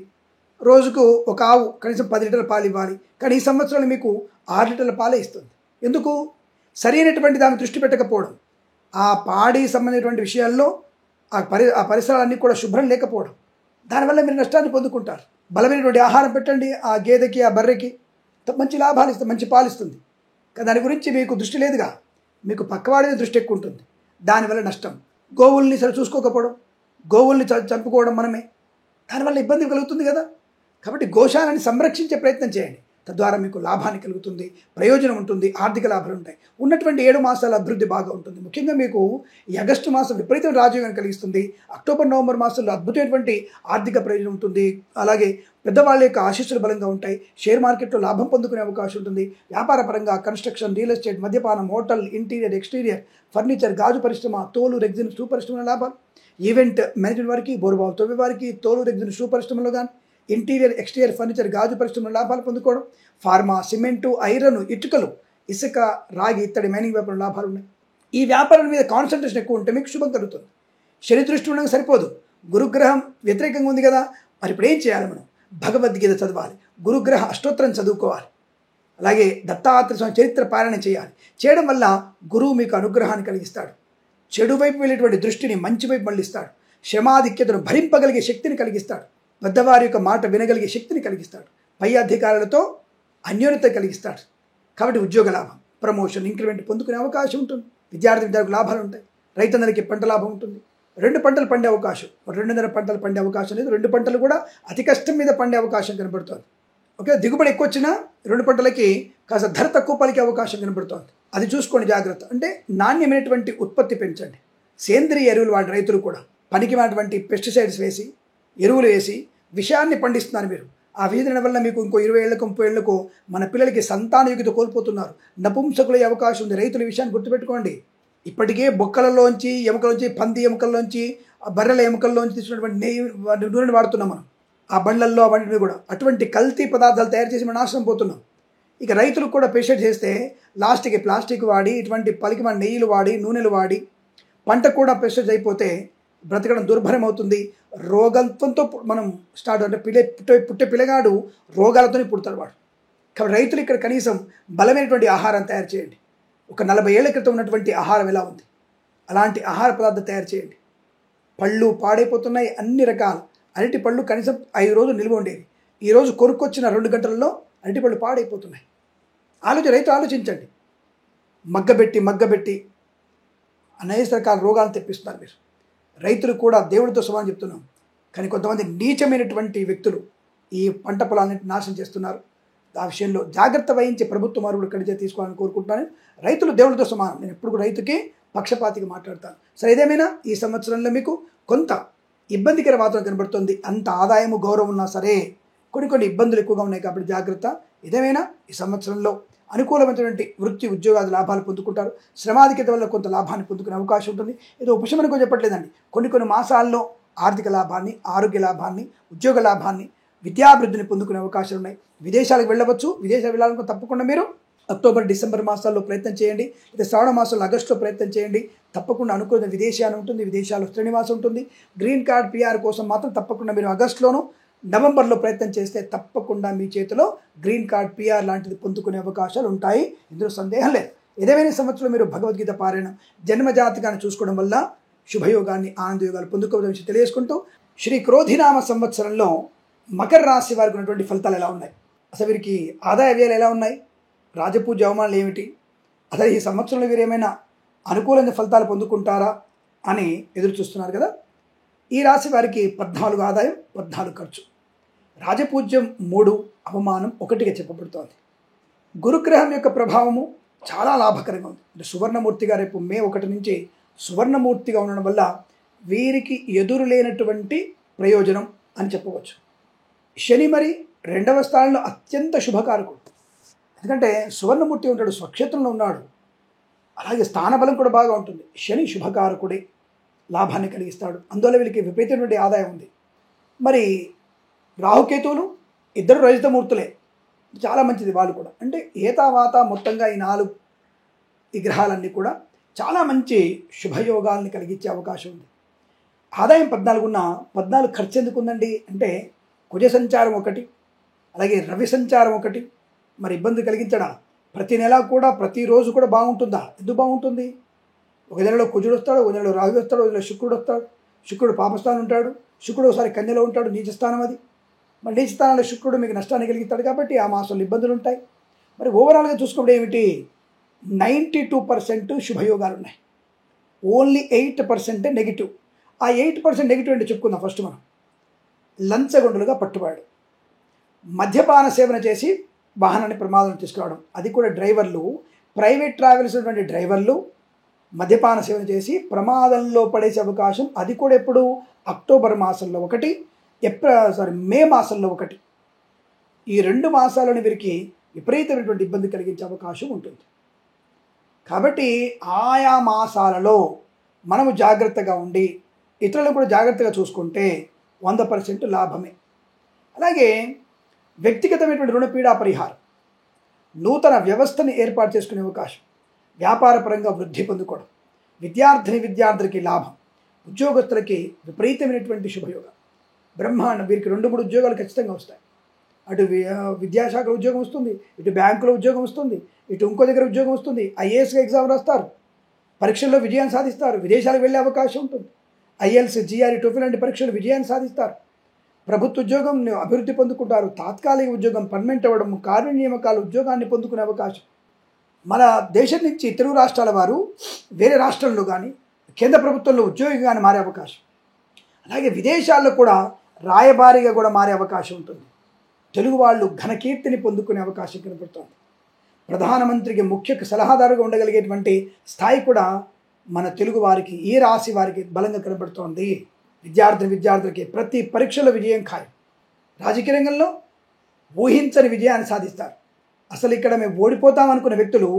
రోజుకు ఒక ఆవు కనీసం 10 లీటర్ల పాలు ఇవ్వాలి. కానీ ఈ సంవత్సరంలో మీకు 6 లీటర్ల పాలే ఇస్తుంది. ఎందుకు? సరైనటువంటి దాన్ని దృష్టి పెట్టకపోవడం, ఆ పాడి సంబంధించినటువంటి విషయాల్లో ఆ పరిసరాలన్నీ కూడా శుభ్రం లేకపోవడం, దానివల్ల మీరు నష్టాన్ని పొందుకుంటారు. బలమైనటువంటి ఆహారం పెట్టండి ఆ గేదెకి, ఆ బర్రెకి, మంచి లాభాలు ఇస్తుంది, మంచి పాలు ఇస్తుంది. కానీ దాని గురించి మీకు దృష్టి లేదుగా, మీకు పక్కవాడి మీద దృష్టి ఎక్కువ ఉంటుంది. దానివల్ల నష్టం. గోవుల్ని సరి చూసుకోకపోవడం, గోవుల్ని చంపుకోవడం మనమే, దానివల్ల ఇబ్బంది కలుగుతుంది కదా. కాబట్టి గోశాలని సంరక్షించే ప్రయత్నం చేయండి. తద్వారా మీకు లాభాన్ని కలుగుతుంది, ప్రయోజనం ఉంటుంది, ఆర్థిక లాభాలు ఉంటాయి. ఉన్నటువంటి 7 మాసాల అభివృద్ధి బాగా ఉంటుంది. ముఖ్యంగా మీకు ఈ ఆగస్టు మాసం విపరీతమైన రాజయోగాన్ని కలిగిస్తుంది. అక్టోబర్, నవంబర్ మాసంలో అద్భుతమైనటువంటి ఆర్థిక ప్రయోజనం ఉంటుంది. అలాగే పెద్దవాళ్ళ యొక్క ఆశీస్సులు బలంగా ఉంటాయి. షేర్ మార్కెట్లో లాభం పొందుకునే అవకాశం ఉంటుంది. వ్యాపార పరంగా కన్స్ట్రక్షన్, రియల్ ఎస్టేట్, మద్యపానం, హోటల్, ఇంటీరియర్, ఎక్స్టీరియర్, ఫర్నిచర్, గాజు పరిశ్రమ, తోలు, రెగ్జిన్, షూ పరిశ్రమల లాభాలు. ఈవెంట్ మేనేజ్మెంట్ వారికి, బోరుబావులు తవ్వే వారికి, తోలు, రెగ్జిన్, షూ పరిశ్రమలో కానీ, ఇంటీరియర్, ఎక్స్టీరియర్, ఫర్నిచర్, గాజు పరిశ్రమల లాభాలు పొందుకోవడం. ఫార్మా, సిమెంటు, ఐరన్, ఇటుకలు, ఇసుక, రాగి, ఇత్తడి, మైనింగ్ వ్యాపారం లాభాలు ఉన్నాయి. ఈ వ్యాపారం మీద కాన్సన్ట్రేషన్ ఎక్కువ ఉంటే మీకు శుభం కలుగుతుంది. శని దృష్టి ఉండడం సరిపోదు, గురుగ్రహం వ్యతిరేకంగా ఉంది కదా. మరి ఇప్పుడు ఏం చేయాలి? మనం భగవద్గీత చదవాలి, గురుగ్రహ అష్టోత్తరం చదువుకోవాలి, అలాగే దత్తాత్రేయ స్వామి చరిత్ర పారాయణ చేయాలి. చేయడం వల్ల గురువు మీకు అనుగ్రహాన్ని కలిగిస్తాడు. చెడు వైపు వెళ్ళేటువంటి దృష్టిని మంచి వైపు మళ్ళిస్తాడు. శ్రమాధిక్యతను భరింపగలిగే శక్తిని కలిగిస్తాడు. పెద్దవారి యొక్క మాట వినగలిగే శక్తిని కలిగిస్తాడు. పై అధికారులతో అన్యోన్యత కలిగిస్తాడు. కాబట్టి ఉద్యోగ లాభం, ప్రమోషన్, ఇంక్రిమెంట్ పొందుకునే అవకాశం ఉంటుంది. విద్యార్థులకు లాభాలు ఉంటాయి. రైతన్నలకి పంట లాభం ఉంటుంది. 2 పంటలు పండే అవకాశం, 2 పంటలు పండే అవకాశం లేదు. 2 పంటలు కూడా అతి కష్టం మీద పండే అవకాశం కనబడుతుంది. ఓకే, దిగుబడి ఎక్కువ వచ్చినా 2 పంటలకి కాస్త ధర తక్కువ పలికే అవకాశం కనబడుతుంది. అది చూసుకోండి జాగ్రత్త. అంటే నాణ్యమైనటువంటి ఉత్పత్తి పెంచండి. సేంద్రియ ఎరువులు వాడి రైతులు కూడా పనికిమైనటువంటి పెస్టిసైడ్స్ వేసి, ఎరువులు వేసి విషయాన్ని పండిస్తున్నారు మీరు. ఆ విధి వల్ల మీకు ఇంకో 20 ఏళ్లకు 30 ఏళ్లకు మన పిల్లలకి సంతానయుగిత కోల్పోతున్నారు. నపుంసకులయ్యే అవకాశం ఉంది. రైతుల విషయాన్ని గుర్తుపెట్టుకోండి. ఇప్పటికే బొక్కలలోంచి, ఎముకలోంచి, పంది ఎముకల్లోంచి, బర్రెల ఎముకల్లోంచి తీసుకున్నటువంటి నూనెని వాడుతున్నాం మనం. ఆ బండ్లల్లో అవన్నీ కూడా అటువంటి కల్తీ పదార్థాలు తయారు చేసి మనం నాశనం పోతున్నాం. ఇక రైతులకు కూడా పెస్టిసైడ్ చేస్తే లాస్ట్కి ప్లాస్టిక్ వాడి, ఇటువంటి పలికిమైన నెయ్యిలు వాడి, నూనెలు వాడి పంట కూడా పెస్టిసైడ్స్ అయిపోతే బ్రతకడం దుర్భరం అవుతుంది. రోగంతో మనం స్టార్ట్ అంటే పుట్టే పిల్లగాడు రోగాలతోనే పుడతాడు వాడు. కాబట్టి రైతులు ఇక్కడ కనీసం బలమైనటువంటి ఆహారం తయారు చేయండి. ఒక 40 ఏళ్ల క్రితం ఉన్నటువంటి ఆహారం ఎలా ఉంది అలాంటి ఆహార పదార్థం తయారు చేయండి. పళ్ళు పాడైపోతున్నాయి, అన్ని రకాల అరటి పళ్ళు కనీసం 5 రోజులు నిల్వ ఉండేవి. ఈరోజు కొనుక్కొచ్చిన 2 గంటల్లో అరటి పళ్ళు పాడైపోతున్నాయి. రైతు ఆలోచించండి. మగ్గబెట్టి అనేక రకాల రోగాలను తెప్పిస్తున్నారు మీరు. రైతులు కూడా దేవుడితో సమానం చెప్తున్నాం. కానీ కొంతమంది నీచమైనటువంటి వ్యక్తులు ఈ పంట పొలాన్ని నాశనం చేస్తున్నారు. ఆ విషయంలో జాగ్రత్త వహించి ప్రభుత్వ మార్పులు కడిచే తీసుకోవాలని కోరుకుంటున్నాను. రైతులు దేవుడితో సమానం. నేను ఎప్పుడు రైతుకి పక్షపాతిగా మాట్లాడతాను. సరే, ఏదేమైనా ఈ సంవత్సరంలో మీకు కొంత ఇబ్బందికర వాతావరణం కనబడుతుంది. అంత ఆదాయము, గౌరవం ఉన్నా సరే కొన్ని ఇబ్బందులు ఎక్కువగా ఉన్నాయి. కాబట్టి జాగ్రత్త. ఏదేమైనా ఈ సంవత్సరంలో అనుకూలమైనటువంటి వృత్తి, ఉద్యోగాలు, లాభాలు పొందుకుంటారు. శ్రమాధిక్యత వల్ల కొంత లాభాన్ని పొందుకునే అవకాశం ఉంటుంది. ఏదో ఉపశమనం చెప్పట్లేదండి. కొన్ని మాసాల్లో ఆర్థిక లాభాన్ని, ఆరోగ్య లాభాన్ని, ఉద్యోగ లాభాన్ని, విద్యాభివృద్ధిని పొందుకునే అవకాశాలు ఉన్నాయి. విదేశాలకు వెళ్ళవచ్చు. విదేశాలు వెళ్ళాలనుకో తప్పకుండా మీరు అక్టోబర్, డిసెంబర్ మాసాల్లో ప్రయత్నం చేయండి. లేదా శ్రావణ మాసంలో ఆగస్టులో ప్రయత్నం చేయండి. తప్పకుండా అనుకూల విదేశాలు ఉంటుంది, విదేశాల్లో స్థిర నివాసం ఉంటుంది. గ్రీన్ కార్డ్ పిఆర్ కోసం మాత్రం తప్పకుండా మీరు ఆగస్టులోనూ నవంబర్లో ప్రయత్నం చేస్తే తప్పకుండా మీ చేతిలో గ్రీన్ కార్డ్ పిఆర్ లాంటిది పొందుకునే అవకాశాలు ఉంటాయి. ఇందులో సందేహం లేదు. ఏదేమైనా సంవత్సరంలో మీరు భగవద్గీత పారాయణం జన్మజాతకాన్ని చూసుకోవడం వల్ల శుభయోగాన్ని ఆనందయోగాలు పొందుకోవడం విషయం తెలియజేసుకుంటూ, శ్రీ క్రోధినామ సంవత్సరంలో మకర రాశి వారికి ఉన్నటువంటి ఫలితాలు ఎలా ఉన్నాయి, అసలు వీరికి ఆదాయ వ్యయాలు ఎలా ఉన్నాయి, రాజపూజ అవమానాలు ఏమిటి, అసలు ఈ సంవత్సరంలో వీరు ఏమైనా అనుకూలమైన ఫలితాలు పొందుకుంటారా అని ఎదురు చూస్తున్నారు కదా. ఈ రాశి వారికి 14 ఆదాయం, 14 ఖర్చు, రాజపూజ్యం 3, అవమానం 1గా చెప్పబడుతోంది. గురుగ్రహం యొక్క ప్రభావము చాలా లాభకరంగా ఉంది. అంటే సువర్ణమూర్తిగా రేపు మే 1 నుంచి సువర్ణమూర్తిగా ఉండడం వల్ల వీరికి ఎదురు లేనటువంటి ప్రయోజనం అని చెప్పవచ్చు. శని మరి 2వ స్థానంలో అత్యంత శుభకారకుడు. ఎందుకంటే సువర్ణమూర్తి ఉంటాడు, స్వక్షేత్రంలో ఉన్నాడు, అలాగే స్థానబలం కూడా బాగా ఉంటుంది. శని శుభకారకుడే, లాభాన్ని కలిగిస్తాడు. అందువల్ల వీళ్ళకి విపరీతమైనటువంటి ఆదాయం ఉంది. మరి రాహుకేతువులు ఇద్దరు రజితమూర్తులే, చాలా మంచిది వాళ్ళు కూడా. అంటే ఏతావాత మొత్తంగా ఈ గ్రహాలన్నీ కూడా చాలా మంచి శుభయోగాల్ని కలిగించే అవకాశం ఉంది. ఆదాయం 14 ఉన్న 14 ఖర్చు ఎందుకు ఉందండి అంటే కుజ సంచారం 1, అలాగే రవి సంచారం 1 మరి ఇబ్బంది కలిగించడా. ప్రతి నెల కూడా ప్రతిరోజు కూడా బాగుంటుందా? ఎందుకు బాగుంటుంది? ఒక నెలలో కుజుడు వస్తాడు, ఒక నెలలో రాహు వస్తాడు, ఒక నెలలో శుక్రుడు వస్తాడు. శుక్రుడు పాపస్థానం ఉంటాడు, శుక్రుడు ఒకసారి కన్యలో ఉంటాడు, నీచస్థానం అది. మరి నీచస్థానంలో శుక్రుడు మీకు నష్టాన్ని కలిగిస్తాడు కాబట్టి ఆ మాసంలో ఇబ్బందులు ఉంటాయి. మరి ఓవరాల్గా చూసుకుంటే ఏమిటి, 92% శుభయోగాలు ఉన్నాయి, ఓన్లీ 8% నెగిటివ్. ఆ 8% నెగిటివ్ అంటే చెప్పుకుందాం. ఫస్ట్ మనం లంచగొండులుగా పట్టుబడాడు, మద్యపాన సేవన చేసి వాహనాన్ని ప్రమాదం తీసుకురావడం, అది కూడా డ్రైవర్లు, ప్రైవేట్ ట్రావెల్స్ ఉన్నటువంటి డ్రైవర్లు మద్యపాన సేవన చేసి ప్రమాదంలో పడేసే అవకాశం. అది కూడా ఎప్పుడు అక్టోబర్ మాసంలో 1, మే మాసంలో 1. ఈ 2 మాసాలను వీరికి విపరీతమైనటువంటి ఇబ్బంది కలిగించే అవకాశం ఉంటుంది. కాబట్టి ఆయా మాసాలలో మనము జాగ్రత్తగా ఉండి ఇతరులను కూడా జాగ్రత్తగా చూసుకుంటే 100% లాభమే. అలాగే వ్యక్తిగతమైనటువంటి రుణపీడా పరిహారం, నూతన వ్యవస్థని ఏర్పాటు చేసుకునే అవకాశం, వ్యాపారపరంగా వృద్ధి పొందుకోవడం, విద్యార్థులకి లాభం, ఉద్యోగస్తులకి విపరీతమైనటువంటి శుభయోగం, బ్రహ్మాండం. వీరికి 2-3 ఉద్యోగాలు ఖచ్చితంగా వస్తాయి. అటు విద్యాశాఖలో ఉద్యోగం వస్తుంది, ఇటు బ్యాంకులో ఉద్యోగం వస్తుంది, ఇటు ఇంకో దగ్గర ఉద్యోగం వస్తుంది. ఐఏఎస్గా ఎగ్జామ్ రాస్తారు, పరీక్షల్లో విజయాన్ని సాధిస్తారు, విదేశాలకు వెళ్ళే అవకాశం ఉంటుంది. ఐఎల్స్, జిఆర్ఈ, టోఫెల్ లాంటి పరీక్షలు విజయాన్ని సాధిస్తారు, ప్రభుత్వ ఉద్యోగం అభివృద్ధి పొందుకుంటారు, తాత్కాలిక ఉద్యోగం పర్మనెంట్ అవ్వడం, కార్య నియామకాలు ఉద్యోగాన్ని పొందుకునే అవకాశం. మన దేశం నుంచి తెలుగు రాష్ట్రాల వారు వేరే రాష్ట్రంలో కానీ కేంద్ర ప్రభుత్వంలో ఉద్యోగిగా కానీ మారే అవకాశం, అలాగే విదేశాల్లో కూడా రాయబారిగా కూడా మారే అవకాశం ఉంటుంది. తెలుగు వాళ్ళు ఘనకీర్తిని పొందుకునే అవకాశం కనపడుతుంది. ప్రధానమంత్రికి ముఖ్య సలహాదారుగా ఉండగలిగేటువంటి స్థాయి కూడా మన తెలుగు వారికి, ఈ రాశి వారికి బలంగా కనబడుతోంది. విద్యార్థులకి ప్రతి పరీక్షలో విజయం ఖాయం. రాజకీయ రంగంలో ఊహించని విజయాన్ని సాధిస్తారు. అసలు ఇక్కడ మేము ఓడిపోతాం అనుకున్న వ్యక్తులు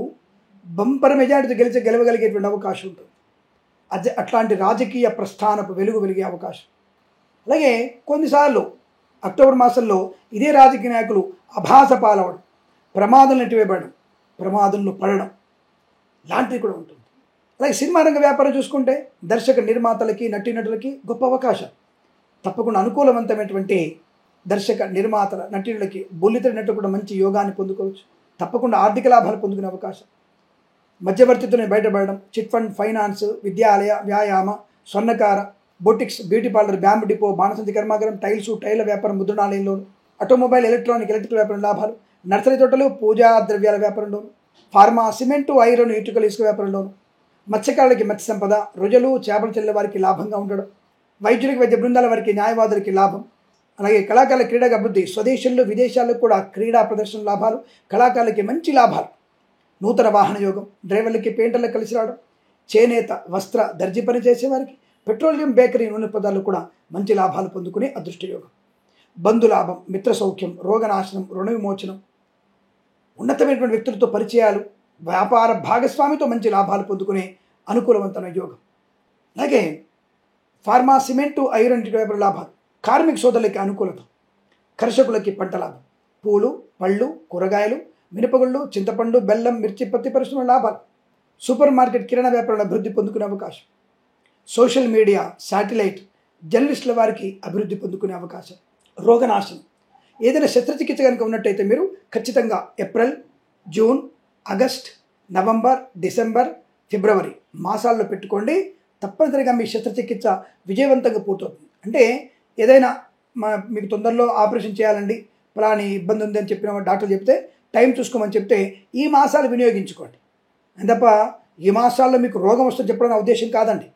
బంపర్ మెజారిటీతో గెలవగలిగేటువంటి అవకాశం ఉంటుంది. అట్లాంటి రాజకీయ ప్రస్థానపు వెలుగు వెలిగే అవకాశం. అలాగే కొన్నిసార్లు అక్టోబర్ మాసంలో ఇదే రాజకీయ నాయకులు అభాస పాలవడం, ప్రమాదం నెట్టివేయబడడం, ప్రమాదంలో పడడం లాంటివి కూడా ఉంటుంది. అలాగే సినిమా రంగ వ్యాపారం చూసుకుంటే దర్శక నిర్మాతలకి, నటీనటులకి గొప్ప అవకాశం. తప్పకుండా అనుకూలవంతమైనటువంటి దర్శక నిర్మాతల నటీనులకి బుల్లితెర నటు కూడా మంచి యోగాన్ని పొందుకోవచ్చు. తప్పకుండా ఆర్థిక లాభాలు పొందుకునే అవకాశం. మధ్యవర్తిత్వం బయటపడడం, చిట్ ఫండ్, ఫైనాన్స్, విద్యాలయ, వ్యాయామ, స్వర్ణకార, boutiques, beauty parlour, bamboo depot, బాణసంచి కర్మాగారం, టైల వ్యాపారం, ముద్రణాలయంలోను, ఆటోమొబైల్, ఎలక్ట్రికల్ వ్యాపారం లాభాలు, నర్సరీ తోటలు, పూజా ద్రవ్యాల వ్యాపారంలోను, ఫార్మా, సిమెంటు, ఐరన్, ఇటుకలు, ఇసుక వ్యాపారంలోను, మత్స్యకారులకి మత్స్య సంపద, రొయ్యలు, చేపలు చెల్లె వారికి లాభంగా ఉండడం, వైద్యులకి, వైద్య బృందాల వారికి, న్యాయవాదులకి లాభం. అలాగే కళాకారుల క్రీడగా అభివృద్ధి, స్వదేశంలో విదేశాల్లో కూడా క్రీడా ప్రదర్శన లాభాలు, కళాకారులకి మంచి లాభాలు, నూతన వాహన యోగం, డ్రైవర్లకి, పెయింటర్లకు కలిసి రావడం, చేనేత, వస్త్ర, దర్జీ పని చేసేవారికి, పెట్రోలియం, బేకరీ, నూనె పదార్థాలు కూడా మంచి లాభాలు పొందుకునే అదృష్ట యోగం, బంధులాభం, మిత్ర సౌఖ్యం, రోగనాశనం, రుణ విమోచనం, ఉన్నతమైనటువంటి వ్యక్తులతో పరిచయాలు, వ్యాపార భాగస్వామితో మంచి లాభాలు పొందుకునే అనుకూలవంతమైన యోగం. అలాగే ఫార్మా, సిమెంటు, ఐరన్, వ్యాపార లాభాలు, కార్మిక సోదరులకి అనుకూలత, కర్షకులకి పంట లాభం, పూలు, పళ్ళు, కూరగాయలు, మినపగుళ్ళు, చింతపండు, బెల్లం, మిర్చి, పత్తి పరిశ్రమ లాభాలు, సూపర్ మార్కెట్ కిరాణా వ్యాపారంలో అభివృద్ధి పొందుకునే అవకాశం, సోషల్ మీడియా, శాటిలైట్, జర్నలిస్టుల వారికి అభివృద్ధి పొందుకునే అవకాశం, రోగనాశనం. ఏదైనా శస్త్రచికిత్స కనుక ఉన్నట్టయితే మీరు ఖచ్చితంగా April, June, August, November, December, February మాసాల్లో పెట్టుకోండి. తప్పనిసరిగా మీ శస్త్రచికిత్స విజయవంతంగా పూర్తవుతుంది. అంటే ఏదైనా మీకు తొందరలో ఆపరేషన్ చేయాలండి, ఫలాని ఇబ్బంది ఉంది అని చెప్పిన డాక్టర్ చెప్తే టైం చూసుకోమని చెప్తే ఈ మాసాలు వినియోగించుకోండి. తప్ప ఈ మాసాల్లో మీకు రోగం వస్తుందని చెప్పడం నా ఉద్దేశం కాదండి.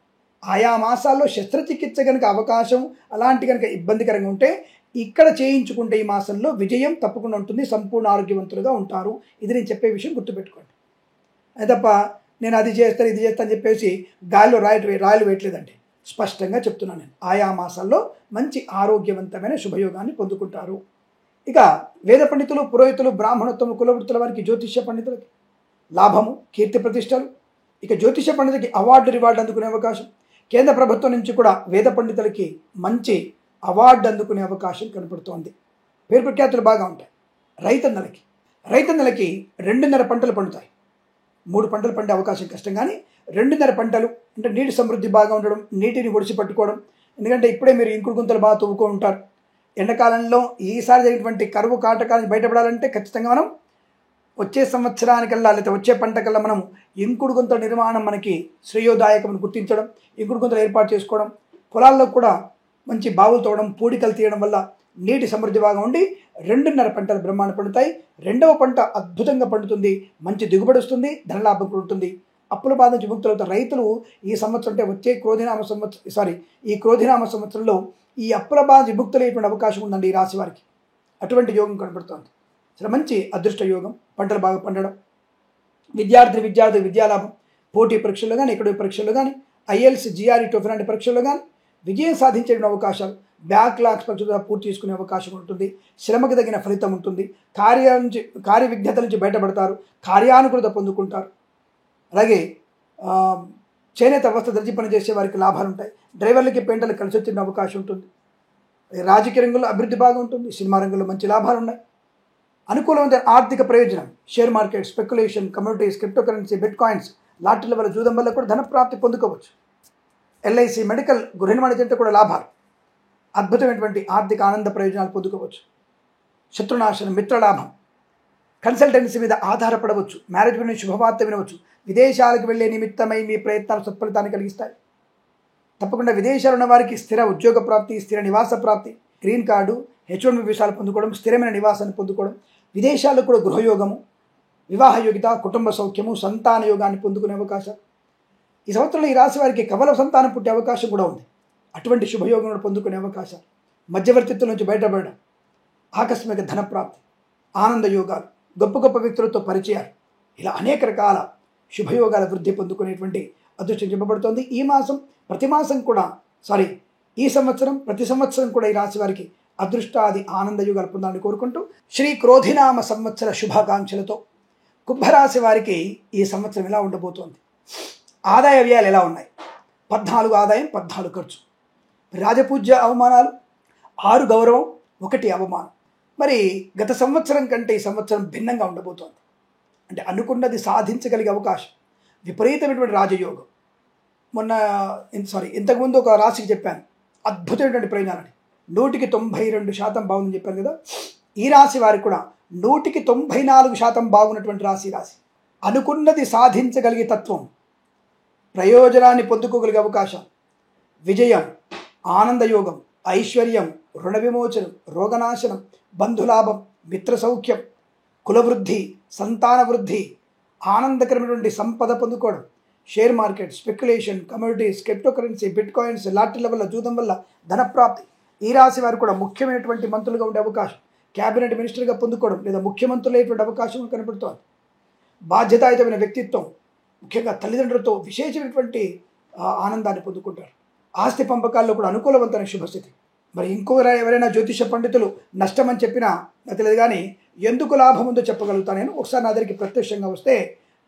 ఆయా మాసాల్లో శస్త్రచికిత్స కనుక అవకాశం అలాంటి కనుక ఇబ్బందికరంగా ఉంటే ఇక్కడ చేయించుకుంటే ఈ మాసంలో విజయం తప్పకుండా ఉంటుంది, సంపూర్ణ ఆరోగ్యవంతులుగా ఉంటారు. ఇది నేను చెప్పే విషయం గుర్తుపెట్టుకోండి. తప్ప నేను అది చేస్తాను ఇది చేస్తాను అని చెప్పేసి గాలిలో రాయలు వేయట్లేదండి. స్పష్టంగా చెప్తున్నాను నేను. ఆయా మాసాల్లో మంచి ఆరోగ్యవంతమైన శుభయోగాన్ని పొందుకుంటారు. ఇక వేద పండితులు, పురోహితులు, బ్రాహ్మణోత్తములు, కులవృత్తుల వారికి, జ్యోతిష్య పండితులకి లాభము, కీర్తి ప్రతిష్టలు. ఇక జ్యోతిష్య పండితులకి రివార్డు అందుకునే అవకాశం. కేంద్ర ప్రభుత్వం నుంచి కూడా వేద పండితులకి మంచి అవార్డు అందుకునే అవకాశం కనపడుతోంది. పేరు ప్రఖ్యాతులు బాగా ఉంటాయి. రైతన్నలకి 2.5 పంటలు పండుతాయి. 3 పంటలు పండే అవకాశం కష్టం, కానీ 2.5 పంటలు అంటే నీటి సమృద్ధి బాగా ఉండడం, నీటిని ఒడిసి పట్టుకోవడం. ఎందుకంటే ఇప్పుడే మీరు ఇంకుడు గుంతలు బాగా తవ్వుకో ఉంటారు. ఎండాకాలంలో ఈసారి జరిగినటువంటి కరువు కాటకాలను బయటపడాలంటే ఖచ్చితంగా మనం వచ్చే సంవత్సరానికల్లా లేకపోతే వచ్చే పంటకల్లా మనం ఇంకుడు గుంతల నిర్మాణం మనకి శ్రేయోదాయకమని గుర్తించడం, ఇంకుడు గుంతలు ఏర్పాటు చేసుకోవడం, పొలాల్లో కూడా మంచి బావులు తోవడం, పూడికలు తీయడం వల్ల నీటి సమృద్ధి బాగా ఉండి 2.5 పంటలు బ్రహ్మాండ పండుతాయి. 2వ పంట అద్భుతంగా పండుతుంది, మంచి దిగుబడి వస్తుంది, ధనలాభం కూడా ఉంటుంది. అప్పుల బాధ నుంచి విముక్తులవుతారు రైతులు. ఈ సంవత్సరం అంటే వచ్చే ఈ క్రోధినామ సంవత్సరంలో ఈ అప్పుల బాధ విముక్తులయ్యేటువంటి అవకాశం ఉందండి ఈ రాశి వారికి. అటువంటి యోగం కనబడుతోంది. చాలా మంచి అదృష్ట యోగం, పంటలు బాగా పండడం. విద్యార్థి విద్యాలాభం, పోటీ పరీక్షల్లో కానీ, ఎక్కడో పరీక్షల్లో కానీ, IELTS, GRE, TOEFL లాంటి పరీక్షల్లో కానీ విజయం సాధించే అవకాశాలు, బ్యాక్లాగ్స్ పరీక్షలు పూర్తి చేసుకునే అవకాశం ఉంటుంది. శ్రమకు తగిన ఫలితం ఉంటుంది. కార్య విఘ్నతల నుంచి బయటపడతారు, కార్యానుకూలత పొందుకుంటారు. అలాగే చేనేత వస్త్ర దర్జీ పని చేసే వారికి లాభాలు ఉంటాయి. డ్రైవర్లకి, పెయింటర్లకు కలిసి వచ్చిన అవకాశం ఉంటుంది. రాజకీయ రంగంలో అభివృద్ధి బాగా ఉంటుంది. సినిమా రంగంలో మంచి లాభాలు ఉన్నాయి. అనుకూలమైన ఆర్థిక ప్రయోజనం, share market, speculation, communities, crypto currency, bit coins, లాటరీల వల్ల, జూదం వల్ల కూడా ధనప్రాప్తి పొందుకోవచ్చు. LIC, మెడికల్, గృహ నిర్మాణ కూడా లాభాలు, అద్భుతమైనటువంటి ఆర్థిక ఆనంద ప్రయోజనాలు పొందుకోవచ్చు. శత్రునాశనం, మిత్రలాభం, కన్సల్టెన్సీ మీద ఆధారపడవచ్చు. మ్యారేజ్ గురించి శుభవార్త వినవచ్చు. విదేశాలకు వెళ్లే నిమిత్తమై మీ ప్రయత్నాలు సత్ఫలితాన్ని కలిగిస్తాయి. తప్పకుండా విదేశాలు ఉన్న వారికి స్థిర ఉద్యోగ ప్రాప్తి, స్థిర నివాస ప్రాప్తి, గ్రీన్ కార్డు, H1B వీసాలు పొందుకోవడం, స్థిరమైన నివాసాన్ని పొందుకోవడం, విదేశాల్లో కూడా గృహయోగము, వివాహ యోగిత, కుటుంబ సౌఖ్యము, సంతాన యోగాన్ని పొందుకునే అవకాశం. ఈ సంవత్సరంలో ఈ రాశి వారికి కవల సంతానం పుట్టే అవకాశం కూడా ఉంది. అటువంటి శుభయోగం పొందుకునే అవకాశం, మధ్యవర్తిత్వం నుంచి బయటపడడం, ఆకస్మిక ధనప్రాప్తి, ఆనంద యోగాలు, గొప్ప గొప్ప వ్యక్తులతో పరిచయాలు, ఇలా అనేక రకాల శుభయోగాల వృద్ధి పొందుకునేటువంటి అదృష్టం చెప్పబడుతోంది. ఈ సంవత్సరం ప్రతి సంవత్సరం కూడా ఈ రాశి వారికి అదృష్టాది ఆనంద యోగాలు పొందాలని కోరుకుంటూ శ్రీ క్రోధినామ సంవత్సర శుభాకాంక్షలతో కుంభరాశి వారికి ఈ సంవత్సరం ఎలా ఉండబోతోంది, ఆదాయ వ్యయాలు ఎలా ఉన్నాయి? 14 ఆదాయం, 14 ఖర్చు, రాజపూజ్య అవమానాలు, 6 గౌరవం, 1 అవమానం. మరి గత సంవత్సరం కంటే ఈ సంవత్సరం భిన్నంగా ఉండబోతోంది. అంటే అనుకున్నది సాధించగలిగే అవకాశం, విపరీతమైనటువంటి రాజయోగం. ఇంతకుముందు ఒక రాశికి చెప్పాను అద్భుతమైనటువంటి ప్రయోజనాలని, 192% బాగుందని చెప్పాను కదా. ఈ రాశి వారికి కూడా 194% బాగున్నటువంటి రాశి. అనుకున్నది సాధించగలిగే తత్వం, ప్రయోజనాన్ని పొందుకోగలిగే అవకాశం, విజయం, ఆనందయోగం, ఐశ్వర్యం, రుణ విమోచనం, రోగనాశనం, బంధులాభం, మిత్ర సౌఖ్యం, కులవృద్ధి, సంతాన వృద్ధి, ఆనందకరమైనటువంటి సంపద పొందుకోవడం, share market, speculation, communities, crypto currency, bit coins, లాటరీల వల్ల, జూదం వల్ల ధనప్రాప్తి. ఈ రాశి వారు కూడా ముఖ్యమైనటువంటి మంత్రులుగా ఉండే అవకాశం, క్యాబినెట్ మినిస్టర్గా పొందుకోవడం లేదా ముఖ్యమంత్రులైనటువంటి అవకాశం కనబడుతోంది. బాధ్యతాయుతమైన వ్యక్తిత్వం, ముఖ్యంగా తల్లిదండ్రులతో విశేషమైనటువంటి ఆనందాన్ని పొందుకుంటారు. ఆస్తి పంపకాల్లో కూడా అనుకూలవంతమైన శుభస్థితి. మరి ఎవరైనా జ్యోతిష పండితులు నష్టమని చెప్పినా తెలియదు, కానీ ఎందుకు లాభం ఉందో చెప్పగలుగుతాను నేను. ఒకసారి నా దగ్గరికి ప్రత్యక్షంగా వస్తే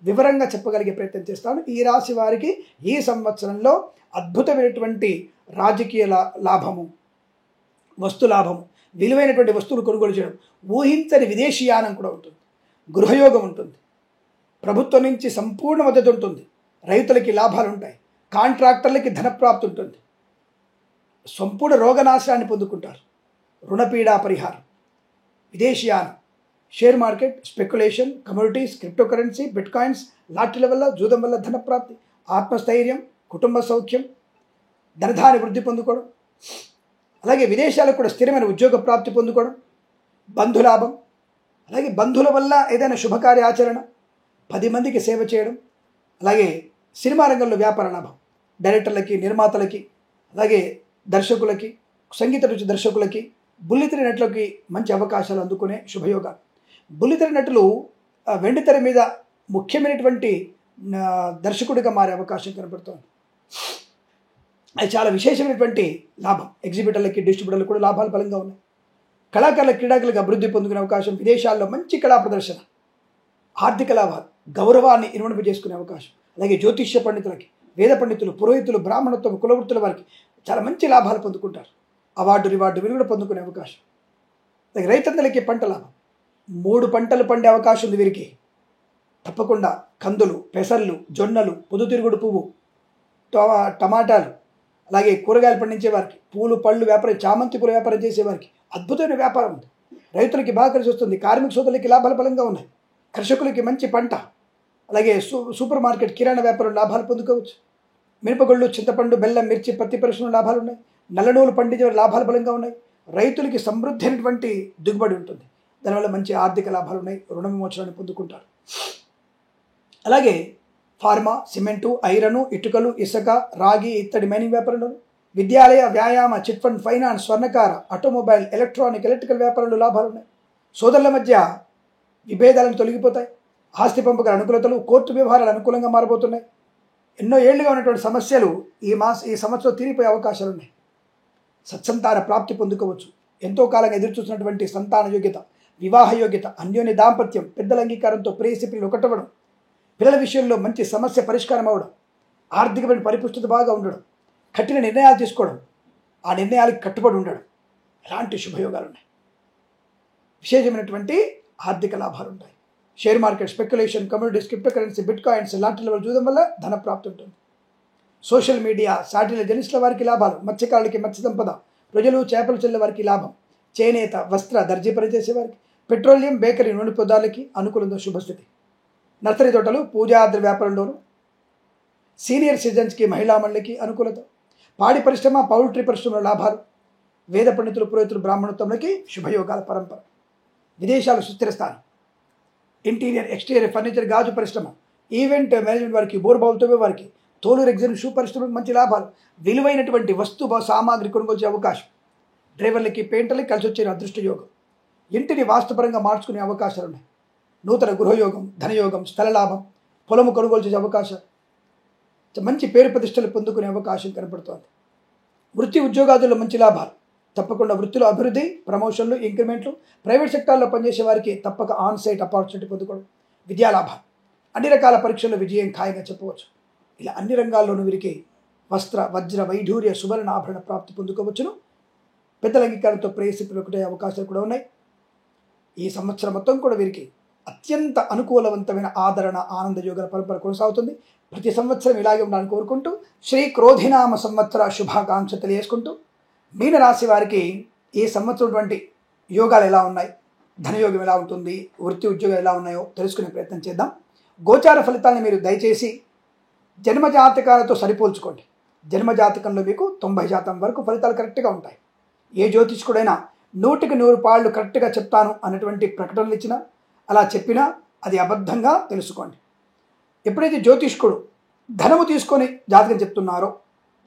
వివరంగా చెప్పగలిగే ప్రయత్నం చేస్తాను. ఈ రాశి వారికి ఈ సంవత్సరంలో అద్భుతమైనటువంటి రాజకీయ లాభము, వస్తు లాభము, విలువైనటువంటి వస్తువులు కొనుగోలు చేయడం, ఊహించని విదేశీయానం కూడా ఉంటుంది, గృహయోగం ఉంటుంది, ప్రభుత్వం నుంచి సంపూర్ణ మద్దతు ఉంటుంది. రైతులకి లాభాలు ఉంటాయి. కాంట్రాక్టర్లకి ధనప్రాప్తి ఉంటుంది. సంపూర్ణ రోగనాశనాన్ని పొందుకుంటారు. రుణపీడా పరిహారం, విదేశీయానం, share market, speculation, commodities, crypto currency, bit coins, లాటరీల వల్ల, జూదం వల్ల ధనప్రాప్తి, ఆత్మస్థైర్యం, కుటుంబ సౌఖ్యం, ధనధాని వృద్ధి పొందుకోవడం, అలాగే విదేశాలకు కూడా స్థిరమైన ఉద్యోగ ప్రాప్తి పొందుకోవడం, బంధులాభం, అలాగే బంధువుల వల్ల ఏదైనా శుభకార్య ఆచరణ, 10 మందికి సేవ చేయడం, అలాగే సినిమా రంగంలో వ్యాపార లాభం, డైరెక్టర్లకి, నిర్మాతలకి, అలాగే దర్శకులకి, సంగీత రుచి దర్శకులకి, బుల్లితెర నటులకి మంచి అవకాశాలు అందుకునే శుభయోగాలు. బుల్లితెర నటులు వెండితెర మీద ముఖ్యమైనటువంటి దర్శకుడిగా మారే అవకాశం కనబడుతోంది. అది చాలా విశేషమైనటువంటి లాభం. ఎగ్జిబిటర్లకి, డిస్ట్రిబ్యూటర్లకు కూడా లాభాలు బలంగా ఉన్నాయి. కళాకారుల, క్రీడాకులకు అభివృద్ధి పొందుకునే అవకాశం, విదేశాల్లో మంచి కళా ప్రదర్శన, ఆర్థిక లాభాలు, గౌరవాన్ని ఇనుమడింపజేసుకునే అవకాశం. అలాగే జ్యోతిష్య పండితులకి, వేద పండితులు, పురోహితులు, బ్రాహ్మణత్వం, కులవృత్తుల వారికి చాలా మంచి లాభాలు పొందుకుంటారు. అవార్డు, రివార్డు వీరు కూడా పొందుకునే అవకాశం. అలాగే రైతన్నలకి పంట లాభం, 3 పంటలు పండే అవకాశం ఉంది వీరికి. తప్పకుండా కందులు, పెసర్లు, జొన్నలు, పొద్దుతిరుగుడు పువ్వు, టమాటాలు, అలాగే కూరగాయలు పండించే వారికి, పూలు పళ్ళు వ్యాపారం, చామంతి పూల వ్యాపారం చేసేవారికి అద్భుతమైన వ్యాపారం ఉంది. రైతులకి బాగా కలిసి వస్తుంది. కార్మిక సోదరులకి లాభాలు బలంగా ఉన్నాయి. కర్షకులకి మంచి పంట, అలాగే సూపర్ మార్కెట్, కిరాణా వ్యాపారం లాభాలు పొందుకోవచ్చు. మిరపగొళ్ళు, చింతపండు, బెల్లం, మిర్చి, పత్తి పరిశ్రమలు లాభాలు ఉన్నాయి. నల్లనూలు పండించే లాభాలు బలంగా ఉన్నాయి. రైతులకి సమృద్ధి అయినటువంటి దిగుబడి ఉంటుంది. దానివల్ల మంచి ఆర్థిక లాభాలు ఉన్నాయి. రుణ విమోచనాన్ని పొందుకుంటారు. అలాగే ఫార్మా, సిమెంటు, ఐరను, ఇటుకలు, ఇసుక, రాగి, ఇత్తడి మైనింగ్ వ్యాపారంలో, విద్యాలయ, వ్యాయామ, చిట్ ఫండ్, ఫైనాన్స్, స్వర్ణకార, ఆటోమొబైల్, ఎలక్ట్రికల్ వ్యాపారంలో లాభాలు ఉన్నాయి. సోదరుల మధ్య విభేదాలను తొలగిపోతాయి. ఆస్తి పంపకాల అనుకూలతలు, కోర్టు వ్యవహారాలు అనుకూలంగా మారబోతున్నాయి. ఎన్నో ఏళ్లుగా ఉన్నటువంటి సమస్యలు ఈ సంవత్సరం తీరిపోయే అవకాశాలు ఉన్నాయి. సత్సంతాన ప్రాప్తి పొందుకోవచ్చు. ఎంతో కాలంగా ఎదురుచూసినటువంటి సంతాన యోగ్యత, వివాహ యోగ్యత, అన్యోన్య దాంపత్యం, పెద్దల అంగీకారంతో ప్రేయసి పిల్లలు ఒకటవడం, పిల్లల విషయంలో మంచి సమస్య పరిష్కారం అవ్వడం, ఆర్థికమైన పరిపుష్టత బాగా ఉండడం, కఠిన నిర్ణయాలు తీసుకోవడం, ఆ నిర్ణయాలకు కట్టుబడి ఉండడం, ఇలాంటి శుభయోగాలు ఉన్నాయి. విశేషమైనటువంటి ఆర్థిక లాభాలు ఉంటాయి. Share market, speculation, commodities, crypto currency, bit coins, లాటరీల వల్ల చూడడం వల్ల ధన ప్రాప్తి ఉంటుంది. సోషల్ మీడియా, సాటిలైట్ జర్నలిస్టుల వారికి లాభాలు, మత్స్యకారులకి మత్స్య సంపద, ప్రజలు, చేపలు చెల్లె వారికి లాభం, చేనేత, వస్త్ర, దర్జీ పనిచేసే వారికి, పెట్రోలియం, బేకరీ, నూనె పదార్థాలకి అనుకూలంగా శుభస్థితి. నర్సరీ తోటలు, పూజాద్ర వ్యాపారంలోను, సీనియర్ సిటిజన్స్కి, మహిళా మండలికి అనుకూలత, పాడి పరిశ్రమ, పౌల్ట్రీ పరిశ్రమల లాభాలు, వేద పండితులు, పురోహితులు, బ్రాహ్మణోత్తములకి శుభయోగాల పరంపర. విదేశాలు సుస్థిర స్థానం, ఇంటీరియర్, ఎక్స్టీరియర్, ఫర్నిచర్, గాజు పరిశ్రమ, ఈవెంట్ మేనేజ్మెంట్ వారికి, బోర్బావులతో వారికి, తోలు, రెగ్జిన్, షూ పరిశ్రమకు మంచి లాభాలు, విలువైనటువంటి సామాగ్రి కొనుగోలు చేసే అవకాశం, డ్రైవర్లకి, పెయింటర్లకి కలిసి వచ్చే అదృష్ట యోగం, ఇంటిని వాస్తుపరంగా మార్చుకునే అవకాశాలు ఉన్నాయి. నూతన గృహయోగం, ధనయోగం, స్థల లాభం, పొలము కొనుగోలు చేసే అవకాశాలు, మంచి పేరు ప్రతిష్టలు పొందుకునే అవకాశం కనపడుతోంది. వృత్తి ఉద్యోగాదుల్లో మంచి లాభాలు, తప్పకుండా వృత్తిలో అభివృద్ధి, ప్రమోషన్లు, ఇంక్రిమెంట్లు, ప్రైవేట్ సెక్టార్లో పనిచేసే వారికి తప్పక ఆన్ సైట్ ఆపర్చునిటీ పొందుకోవడం, విద్యా లాభాలు, అన్ని రకాల పరీక్షల్లో విజయం ఖాయంగా చెప్పవచ్చు. ఇలా అన్ని రంగాల్లోనూ వీరికి వస్త్ర, వజ్ర, వైఢూర్య, సువర్ణ ఆభరణ ప్రాప్తి పొందుకోవచ్చును. పెద్దల అంగీకారంతో ప్రేయసిపులు ఒకటే అవకాశాలు కూడా ఉన్నాయి. ఈ సంవత్సరం మొత్తం కూడా వీరికి అత్యంత అనుకూలవంతమైన ఆదరణ, ఆనంద యోగ పరంపర కొనసాగుతుంది. ప్రతి సంవత్సరం ఇలాగే ఉండాలని కోరుకుంటూ శ్రీ క్రోధినామ సంవత్సర శుభాకాంక్ష తెలియజేసుకుంటూ, మీనరాశి వారికి ఈ సంవత్సరం యోగాలు ఎలా ఉన్నాయి, ధనయోగం ఎలా ఉంటుంది, వృత్తి ఉద్యోగం ఎలా ఉన్నాయో తెలుసుకునే ప్రయత్నం చేద్దాం. గోచార ఫలితాలను మీరు దయచేసి జన్మజాతకాలతో సరిపోల్చుకోండి. జన్మజాతకంలో మీకు 90% వరకు ఫలితాలు కరెక్ట్గా ఉంటాయి. ఏ జ్యోతిష్కుడైనా 100కి 100 పాళ్ళు కరెక్ట్గా చెప్తాను అన్నటువంటి ప్రకటనలు ఇచ్చినా, అలా చెప్పినా అది అబద్ధంగా తెలుసుకోండి. ఎప్పుడైతే జ్యోతిష్కుడు ధనము తీసుకొని జాతకం చెప్తున్నారో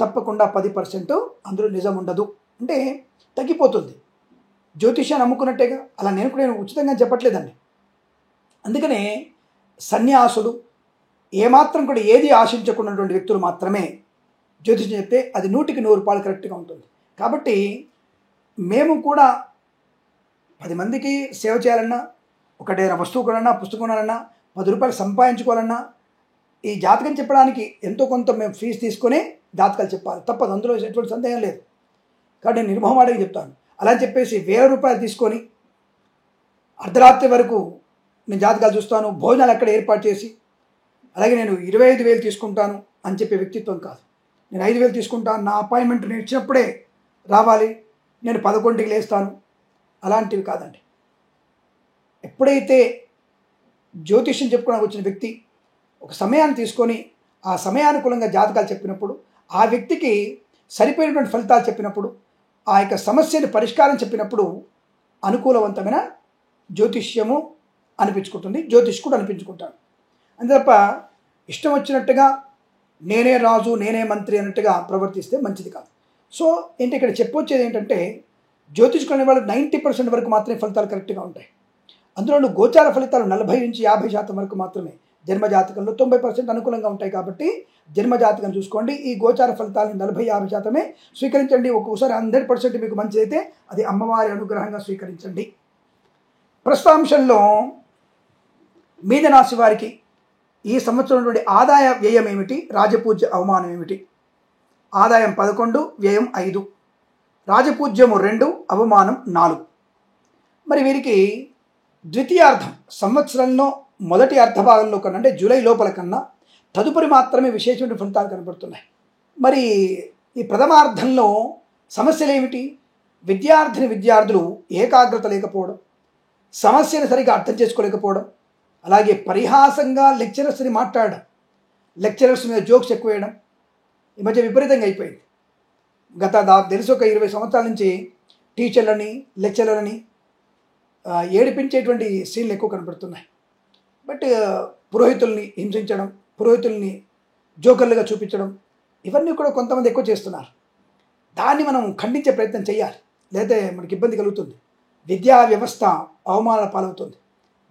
తప్పకుండా 10% అందులో నిజం ఉండదు, అంటే తగ్గిపోతుంది. జ్యోతిష్యాన్ని నమ్ముకున్నట్టేగా. అలా నేను ఉచితంగా చెప్పట్లేదండి. అందుకనే సన్యాసులు, ఏమాత్రం కూడా ఏది ఆశించకున్నటువంటి వ్యక్తులు మాత్రమే జ్యోతిష్యం చెప్తే అది 100కి 100 పాలు కరెక్ట్గా ఉంటుంది. కాబట్టి మేము కూడా 10 మందికి సేవ చేయాలన్నా, ఒకటేనా వస్తువు కొనాలన్నా, పుస్తకం కొనాలన్నా, 10 రూపాయలు సంపాదించుకోవాలన్నా, ఈ జాతకం చెప్పడానికి ఎంతో కొంత మేము ఫీజు తీసుకొని జాతకాలు చెప్పాలి, తప్పదు. అందులో ఎటువంటి సందేహం లేదు. కాబట్టి నేను నిర్మోహమాటంగా చెప్తాను. అలా చెప్పేసి 1000 రూపాయలు తీసుకొని అర్ధరాత్రి వరకు నేను జాతకాలు చూస్తాను, భోజనాలు అక్కడ ఏర్పాటు చేసి అలాగే నేను 25,000 తీసుకుంటాను అని చెప్పే వ్యక్తిత్వం కాదు. నేను 5,000 తీసుకుంటాను, నా అపాయింట్మెంట్ నేను ఇచ్చినప్పుడే రావాలి, నేను 11కి లేస్తాను, అలాంటివి కాదండి. ఎప్పుడైతే జ్యోతిష్యం చెప్పుకోవడానికి వచ్చిన వ్యక్తి ఒక సమయాన్ని తీసుకొని ఆ సమయానుకూలంగా జాతకాలు చెప్పినప్పుడు, ఆ వ్యక్తికి సరిపోయినటువంటి ఫలితాలు చెప్పినప్పుడు, ఆ యొక్క సమస్యని పరిష్కారం చెప్పినప్పుడు అనుకూలవంతమైన జ్యోతిష్యము అనిపించుకుంటుంది, జ్యోతిష్కుడు అనిపించుకుంటాడు. అంతే తప్ప ఇష్టం వచ్చినట్టుగా నేనే రాజు నేనే మంత్రి అన్నట్టుగా ప్రవర్తిస్తే మంచిది కాదు. సో ఏంటి ఇక్కడ చెప్పొచ్చేది ఏంటంటే, జ్యోతిష్కుడు అనే వాళ్ళు 90% వరకు మాత్రమే ఫలితాలు కరెక్ట్గా ఉంటాయి. అందులో గోచార ఫలితాలు 40 నుంచి 50% వరకు మాత్రమే, జన్మజాతకంలో 90% అనుకూలంగా ఉంటాయి. కాబట్టి జన్మజాతకం చూసుకోండి. ఈ గోచార ఫలితాలను 40-50% స్వీకరించండి. ఒక్కొక్కసారి 100% మీకు మంచిదైతే అది అమ్మవారి అనుగ్రహంగా స్వీకరించండి. ప్రస్తుతాంశంలో మీనరాశి వారికి ఈ సంవత్సరం నుండి ఆదాయ వ్యయం ఏమిటి, రాజపూజ్య అవమానం ఏమిటి? ఆదాయం 11, వ్యయం 5, రాజపూజ్యము 2, అవమానం 4. మరి వీరికి ద్వితీయార్థం సంవత్సరంలో మొదటి అర్ధభాగంలో కన్నా, అంటే జూలై లోపల కన్నా తదుపరి మాత్రమే విశేషమైన ఫలితాలు కనబడుతున్నాయి. మరి ఈ ప్రథమార్థంలో సమస్యలు ఏమిటి? విద్యార్థులు ఏకాగ్రత లేకపోవడం, సమస్యను సరిగా అర్థం చేసుకోలేకపోవడం, అలాగే పరిహాసంగా లెక్చరర్స్ని మాట్లాడడం, లెక్చరర్స్ మీద జోక్స్ ఎక్కువ వేయడం ఈ మధ్య విపరీతంగా అయిపోయింది. తెలిసి ఒక 20 సంవత్సరాల నుంచి టీచర్లని లెక్చరర్లని ఏడిపించేటువంటి సీన్లు ఎక్కువ కనబడుతున్నాయి. బట్ పురోహితుల్ని హింసించడం, పురోహితుల్ని జోకర్లుగా చూపించడం, ఇవన్నీ కూడా కొంతమంది ఎక్కువ చేస్తున్నారు. దాన్ని మనం ఖండించే ప్రయత్నం చేయాలి, లేకపోతే మనకి ఇబ్బంది కలుగుతుంది. విద్యా వ్యవస్థ అవమానాల పాలవుతుంది.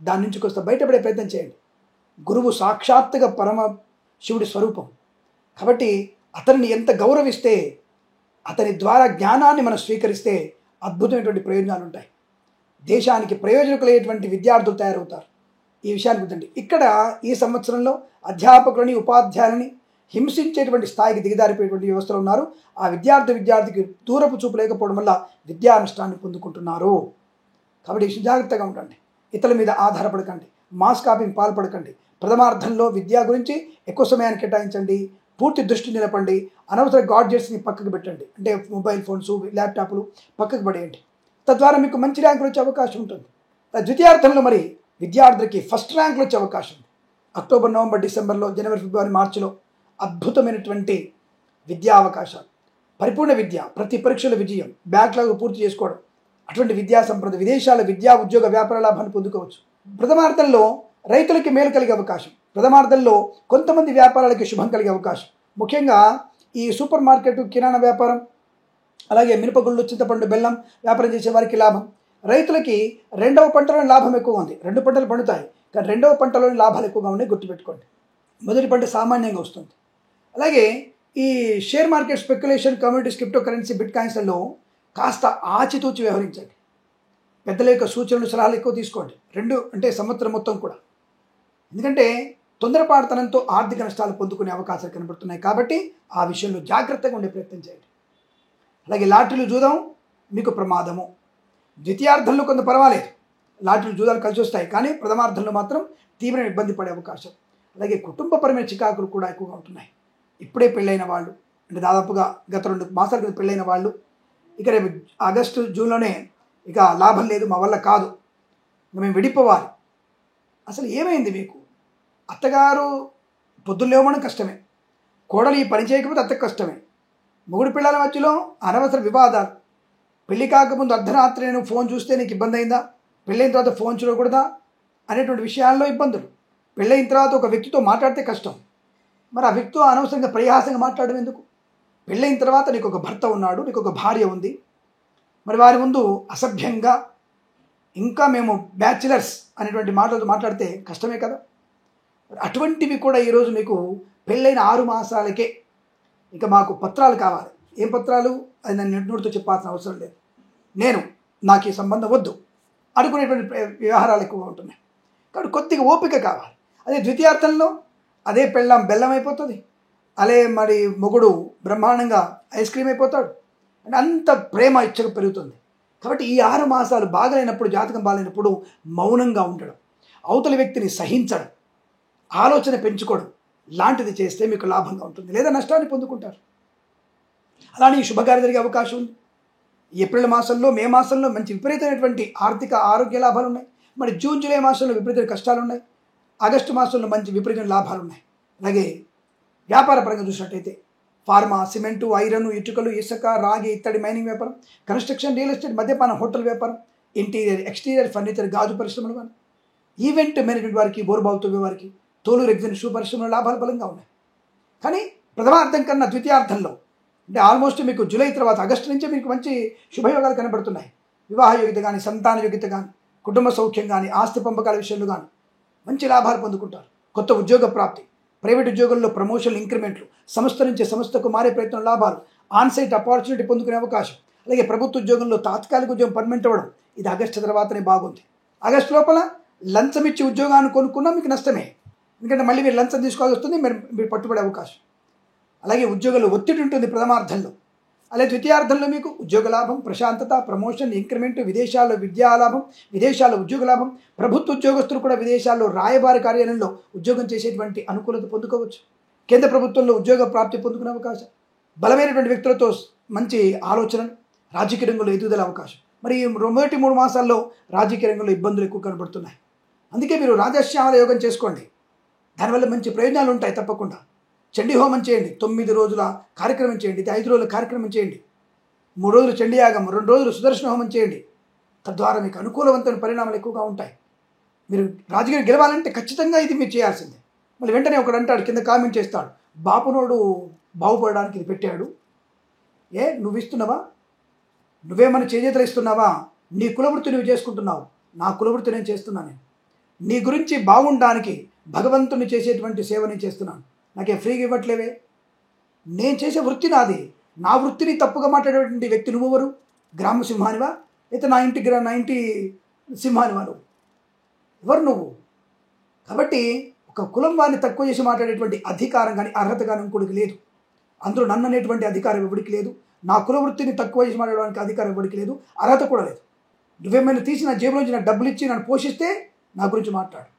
దాని నుంచి కొంత బయటపడే ప్రయత్నం చేయండి. గురువు సాక్షాత్తుగా పరమ శివుడి స్వరూపం కాబట్టి అతన్ని ఎంత గౌరవిస్తే, అతని ద్వారా జ్ఞానాన్ని మనం స్వీకరిస్తే అద్భుతమైనటువంటి ప్రయోజనాలు ఉంటాయి. దేశానికి ప్రయోజనకులైనటువంటి విద్యార్థులు తయారవుతారు. ఈ విషయాన్ని గుర్తండి. ఇక్కడ ఈ సంవత్సరంలో అధ్యాపకులని ఉపాధ్యాయులని హింసించేటువంటి స్థాయికి దిగజారిపోయేటువంటి వ్యవస్థలు ఉన్నారు. ఆ విద్యార్థికి దూరపు చూపు లేకపోవడం వల్ల విద్యా నష్టాన్ని పొందుకుంటున్నారు. కాబట్టి జాగ్రత్తగా ఉండండి. ఇతరుల మీద ఆధారపడకండి, మాస్ కాపింగ్ పాల్పడకండి. ప్రథమార్థంలో విద్య గురించి ఎక్కువ సమయాన్ని కేటాయించండి, పూర్తి దృష్టి నిలపండి. అనవసర గాడ్జెట్స్ని పక్కకు పెట్టండి, అంటే మొబైల్ ఫోన్స్ ల్యాప్టాప్లు పక్కకు పడేయండి. తద్వారా మీకు మంచి ర్యాంకులు వచ్చే అవకాశం ఉంటుంది. ద్వితీయార్థంలో మరి విద్యార్థులకి ఫస్ట్ ర్యాంకులు వచ్చే అవకాశం ఉంది. అక్టోబర్, నవంబర్, డిసెంబర్లో, జనవరి, ఫిబ్రవరి, మార్చిలో అద్భుతమైనటువంటి విద్యా అవకాశాలు, పరిపూర్ణ విద్య, ప్రతి పరీక్షల విజయం, బ్యాక్లాగ్ పూర్తి చేసుకోవడం, అటువంటి విద్యా సంప్రద, విదేశాల విద్యా ఉద్యోగ వ్యాపార లాభాన్ని పొందుకోవచ్చు. ప్రథమార్థంలో రైతులకి మేలు కలిగే అవకాశం, ప్రథమార్థంలో కొంతమంది వ్యాపారాలకి శుభం కలిగే అవకాశం. ముఖ్యంగా ఈ సూపర్ మార్కెట్, కిరాణా వ్యాపారం, అలాగే మినపగుళ్ళు, చింతపండు, బెల్లం వ్యాపారం చేసే వారికి లాభం. రైతులకి రెండవ పంటలోని లాభం ఎక్కువగా ఉంది. 2 పంటలు పండుతాయి, కానీ రెండవ పంటలోని లాభాలు ఎక్కువగా ఉన్నాయి, గుర్తుపెట్టుకోండి. మొదటి పంట సామాన్యంగా వస్తుంది. అలాగే ఈ share market, speculation, communities, crypto currency, bit కాయిన్స్లలో కాస్త ఆచితూచి వ్యవహరించండి. పెద్దల యొక్క సూచనలు, సలహాలు ఎక్కువ తీసుకోండి. అంటే సంవత్సరం మొత్తం కూడా. ఎందుకంటే తొందరపాటుతనంతో ఆర్థిక నష్టాలు పొందుకునే అవకాశాలు కనబడుతున్నాయి. కాబట్టి ఆ విషయంలో జాగ్రత్తగా ఉండే ప్రయత్నం చేయండి. అలాగే లాటరీలు జూదం మీకు ప్రమాదము. ద్వితీయార్థంలో కొంత పర్వాలేదు, లాటరీలు జూదాలు కలిసి వస్తాయి, కానీ ప్రథమార్థంలో మాత్రం తీవ్రమైన ఇబ్బంది పడే అవకాశం. అలాగే కుటుంబపరమైన చికాకులు కూడా ఎక్కువగా ఉంటున్నాయి. ఇప్పుడే పెళ్ళైన వాళ్ళు, అంటే దాదాపుగా గత 2 మాసాల క్రితం పెళ్ళైన వాళ్ళు, ఇక రేపు ఆగస్టు, జూన్లోనే ఇక లాభం లేదు, మా వల్ల కాదు, మేము విడిపోవాలి. అసలు ఏమైంది మీకు? అత్తగారు పొద్దున్న లేవడం కష్టమే, కోడలు ఈ పని చేయకపోతే అత్తకు కష్టమే, మొగుడు పిల్లల మధ్యలో అనవసర వివాదాలు. పెళ్లి కాకముందు అర్ధరాత్రి నేను ఫోన్ చూస్తే నీకు ఇబ్బంది అయిందా, పెళ్ళైన తర్వాత ఫోన్ చూడకూడదా అనేటువంటి విషయాల్లో ఇబ్బందులు. పెళ్ళైన తర్వాత ఒక వ్యక్తితో మాట్లాడితే కష్టం, మరి ఆ వ్యక్తితో అనవసరంగా పరిహాసంగా మాట్లాడడం ఎందుకు? పెళ్ళైన తర్వాత నీకు ఒక భర్త ఉన్నాడు, నీకు ఒక భార్య ఉంది, మరి వారి ముందు అసభ్యంగా ఇంకా మేము బ్యాచిలర్స్ అనేటువంటి మాటలతో మాట్లాడితే కష్టమే కదా. అటువంటివి కూడా ఈరోజు మీకు పెళ్ళైన 6 మాసాలకే ఇక మాకు పత్రాలు కావాలి. ఏం పత్రాలు? అది నన్ను నోటితో చెప్పాల్సిన అవసరం లేదు, నాకు ఈ సంబంధం వద్దు అనుకునేటువంటి వ్యవహారాలు ఎక్కువగా ఉంటున్నాయి. కాబట్టి కొద్దిగా ఓపిక కావాలి. అదే ద్వితీయార్థంలో అదే పెళ్ళాం బెల్లం అయిపోతుంది, అదే మరి మొగుడు బ్రహ్మాండంగా ఐస్ క్రీమ్ అయిపోతాడు, అంటే అంత ప్రేమ ఇచ్చక పెరుగుతుంది. కాబట్టి ఈ 6 మాసాలు బాగలేనప్పుడు, జాతకం బాగాలేనప్పుడు మౌనంగా ఉండడం, అవతలి వ్యక్తిని సహించడం, ఆలోచన పెంచుకోవడం లాంటిది చేస్తే మీకు లాభంగా ఉంటుంది, లేదా నష్టాన్ని పొందుకుంటారు. అలానే ఈ శుభకార్యం జరిగే అవకాశం ఉంది. ఏప్రిల్ మాసంలో, మే మాసంలో మంచి విపరీతమైనటువంటి ఆర్థిక ఆరోగ్య లాభాలు ఉన్నాయి. మరి జూన్ జూలై మాసంలో విపరీతమైన కష్టాలు ఉన్నాయి. ఆగస్టు మాసంలో మంచి విపరీతమైన లాభాలు ఉన్నాయి. అలాగే వ్యాపార పరంగా చూసినట్టయితే ఫార్మా, సిమెంటు, ఐరన్, ఇటుకలు, ఇసుక, రాగి, ఇత్తడి, మైనింగ్ వ్యాపారం, కన్స్ట్రక్షన్, రియల్ ఎస్టేట్, మద్యపానం, హోటల్ వ్యాపారం, ఇంటీరియర్, ఎక్స్టీరియర్, ఫర్నిచర్, గాజు పరిశ్రమలు కానీ, ఈవెంట్ మేనేజ్మెంట్ వారికి, బోరుబావుతో వారికి, తోలు, రెగ్జిన్, షూ పరిశ్రమల లాభాలు బలంగా ఉన్నాయి. కానీ ప్రథమార్థం కన్నా ద్వితీయార్థంలో అంటే ఆల్మోస్ట్ మీకు జూలై తర్వాత ఆగస్టు నుంచే మీకు మంచి శుభయోగాలు కనబడుతున్నాయి. వివాహ యోగ్యత కానీ, సంతాన యోగ్యత కానీ, కుటుంబ సౌఖ్యం కానీ, ఆస్తి పంపకాల విషయంలో కానీ మంచి లాభాలు పొందుకుంటారు. కొత్త ఉద్యోగ ప్రాప్తి, ప్రైవేట్ ఉద్యోగంలో ప్రమోషన్లు, ఇంక్రిమెంట్లు, సంస్థ నుంచి సంస్థకు మారే ప్రయత్నం, లాభాలు, ఆన్సైట్ ఆపర్చునిటీ పొందుకునే అవకాశం. అలాగే ప్రభుత్వ ఉద్యోగంలో తాత్కాలిక ఉద్యోగం పర్మనెంట్ అవ్వడం, ఇది ఆగస్టు తర్వాతనే బాగుంది. ఆగస్టు లోపల లంచం ఇచ్చి ఉద్యోగాన్ని కొనుక్కున్నా మీకు నష్టమే, ఎందుకంటే మళ్ళీ మీరు లంచం తీసుకోవాల్సి వస్తుంది, మీరు పట్టుబడే అవకాశం. అలాగే ఉద్యోగంలో ఒత్తిడి ఉంటుంది ప్రథమార్థంలో. అలాగే ద్వితీయార్థంలో మీకు ఉద్యోగ లాభం, ప్రశాంతత, ప్రమోషన్, ఇంక్రిమెంట్, విదేశాల్లో విద్యా లాభం, విదేశాల్లో ఉద్యోగ లాభం, ప్రభుత్వ ఉద్యోగస్తులు కూడా విదేశాల్లో రాయబారి కార్యాలయంలో ఉద్యోగం చేసేటువంటి అనుకూలత పొందుకోవచ్చు. కేంద్ర ప్రభుత్వంలో ఉద్యోగ ప్రాప్తి పొందుకునే అవకాశం, బలమైనటువంటి వ్యక్తులతో మంచి ఆలోచనలు, రాజకీయ రంగంలో ఎదుగుదల అవకాశం. మరి మొదటి 3 మాసాల్లో రాజకీయ రంగంలో ఇబ్బందులు ఎక్కువ కనబడుతున్నాయి. అందుకే మీరు రాజశ్యామల యోగం చేసుకోండి, దానివల్ల మంచి ప్రయోజనాలు ఉంటాయి. తప్పకుండా చండీ హోమం చేయండి, 9 రోజుల కార్యక్రమం చేయండి, 5 రోజుల కార్యక్రమం చేయండి, 3 రోజులు చండీ యాగం, 2 రోజులు సుదర్శన హోమం చేయండి. తద్వారా మీకు అనుకూలవంతమైన పరిణామాలు ఎక్కువగా ఉంటాయి. మీరు రాజకీయం గెలవాలంటే ఖచ్చితంగా ఇది మీరు చేయాల్సిందే. మళ్ళీ వెంటనే ఒకడు అంటాడు, కింద కామెంట్ చేస్తాడు, బాపునోడు బాగుపడడానికి ఇది పెట్టాడు, నువ్వు ఇస్తున్నావా, నువ్వేమన్నా చేజేతలు ఇస్తున్నావా, నీ కులవృత్తి నువ్వు చేసుకుంటున్నావు, నా కులవృత్తి నేను చేస్తున్నాను. నీ గురించి బాగుండడానికి భగవంతుని చేసేటువంటి సేవ నేను చేస్తున్నాను, నాకేం ఫ్రీగా ఇవ్వట్లేవే, నేను చేసే వృత్తి నాది, నా వృత్తిని తప్పుగా మాట్లాడేటువంటి వ్యక్తి నువ్వెవరు, గ్రామ సింహానివా, అయితే నా ఇంటి సింహానివా, నువ్వు ఎవరు నువ్వు? కాబట్టి ఒక కులం వారిని తక్కువ చేసి మాట్లాడేటువంటి అధికారం కానీ అర్హత కానీ ఇంకోటికి లేదు. అందులో నన్ను అనేటువంటి అధికారం ఎవరికి లేదు, నా కుల వృత్తిని తక్కువ చేసి మాట్లాడడానికి అధికారం ఎవరికి లేదు, అర్హత కూడా లేదు. నువ్వేమైనా తీసి నా జేబులోంచి నాకు డబ్బులు ఇచ్చి నన్ను పోషిస్తే నా గురించి మాట్లాడు.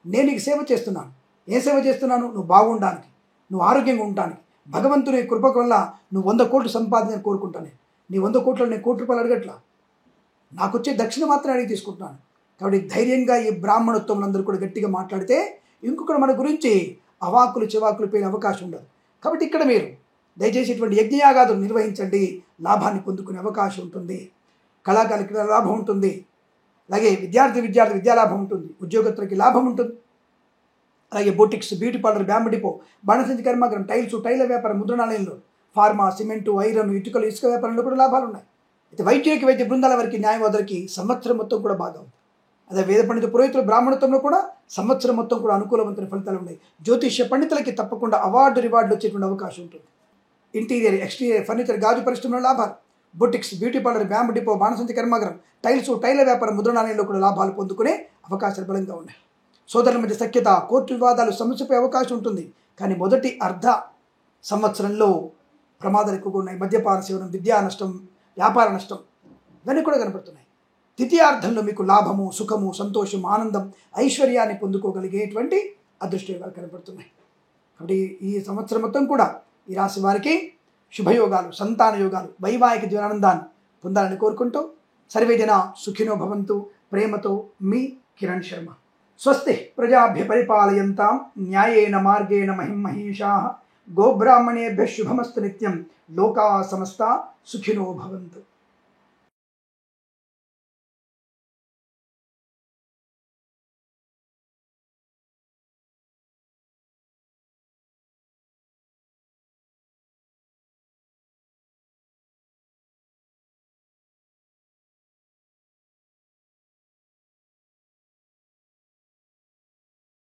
నేను నీకు సేవ చేస్తున్నాను. ఏం సేవ చేస్తున్నాను? నువ్వు బాగుండడానికి, నువ్వు ఆరోగ్యంగా ఉండడానికి, భగవంతుని కృప వల్ల నువ్వు 100 కోట్లు సంపాదించాలని కోరుకుంటాను. నీ 100 కోట్లు నేను కోటి రూపాయలు అడగట్లా, నాకు వచ్చే దక్షిణ మాత్రం అడిగి తీసుకుంటున్నాను. కాబట్టి ధైర్యంగా ఈ బ్రాహ్మణోత్తములు అందరూ కూడా గట్టిగా మాట్లాడితే ఇంకొకరు మన గురించి అవాకులు చివాకులు పోయిన అవకాశం ఉండదు. కాబట్టి ఇక్కడ మీరు దయచేసి ఇటువంటి యజ్ఞయాగాదులు నిర్వహించండి, లాభాన్ని పొందుకునే అవకాశం ఉంటుంది. కళాకారులకి లాభం ఉంటుంది, అలాగే విద్యార్థి విద్యాలాభం ఉంటుంది, ఉద్యోగస్తులకి లాభం ఉంటుంది. అలాగే boutiques, beauty parlour, bamboo depot, బాణసంచి కర్మాగారం, టైల వ్యాపారం, ముద్రణాలయంలో, ఫార్మా, సిమెంటు, ఐరన్, ఇటుకలు, ఇసుక వ్యాపారంలో కూడా లాభాలు ఉన్నాయి. అయితే వైద్య బృందాల వరకు, న్యాయవాదులకి సంవత్సరం మొత్తం కూడా బాగా ఉంది. అదే వేద పండిత పురోహితులు, బ్రాహ్మణత్వంలో కూడా సంవత్సరం మొత్తం కూడా అనుకూలవంతమైన ఫలితాలు ఉన్నాయి. జ్యోతిష్య పండితులకి తప్పకుండా రివార్డులు వచ్చేటువంటి అవకాశం ఉంటుంది. ఇంటీరియర్, ఎక్స్టీరియర్, ఫర్నిచర్, గాజు పరిశ్రమలో లాభాలు, boutiques, beauty parlour, bamboo depot, బాణసంచి కర్మాగారం, టైల వ్యాపారం, ముద్రణాలయంలో కూడా లాభాలు పొందుకునే అవకాశాలు బలంగా ఉన్నాయి. సోదరుల మధ్య సఖ్యత, కోర్టు వివాదాలు, సమస్యపై అవకాశం ఉంటుంది. కానీ మొదటి అర్ధ సంవత్సరంలో ప్రమాదాలు ఎక్కువగా ఉన్నాయి. మద్యపాన సేవనం, విద్యా నష్టం, వ్యాపార నష్టం ఇవన్నీ కూడా కనబడుతున్నాయి. ద్వితీయార్థంలో మీకు లాభము, సుఖము, సంతోషం, ఆనందం, ఐశ్వర్యాన్ని పొందుకోగలిగేటువంటి అదృష్టయోగాలు కనబడుతున్నాయి. కాబట్టి ఈ సంవత్సరం మొత్తం కూడా ఈ రాశి వారికి శుభయోగాలు, సంతాన యోగాలు, వైవాహిక జీవనానందాన్ని పొందాలని కోరుకుంటూ సర్వేజన సుఖినో భవంతు. ప్రేమతో మీ కిరణ్ శర్మ. స్వస్తి ప్రజాభ్య పరిపాలయంతాం న్యాయేన మార్గేణ మహిమహీషాః. గోబ్రాహ్మణేభ్యః శుభమస్తు నిత్యం. లోకా సమస్తా సుఖినో భవంతు.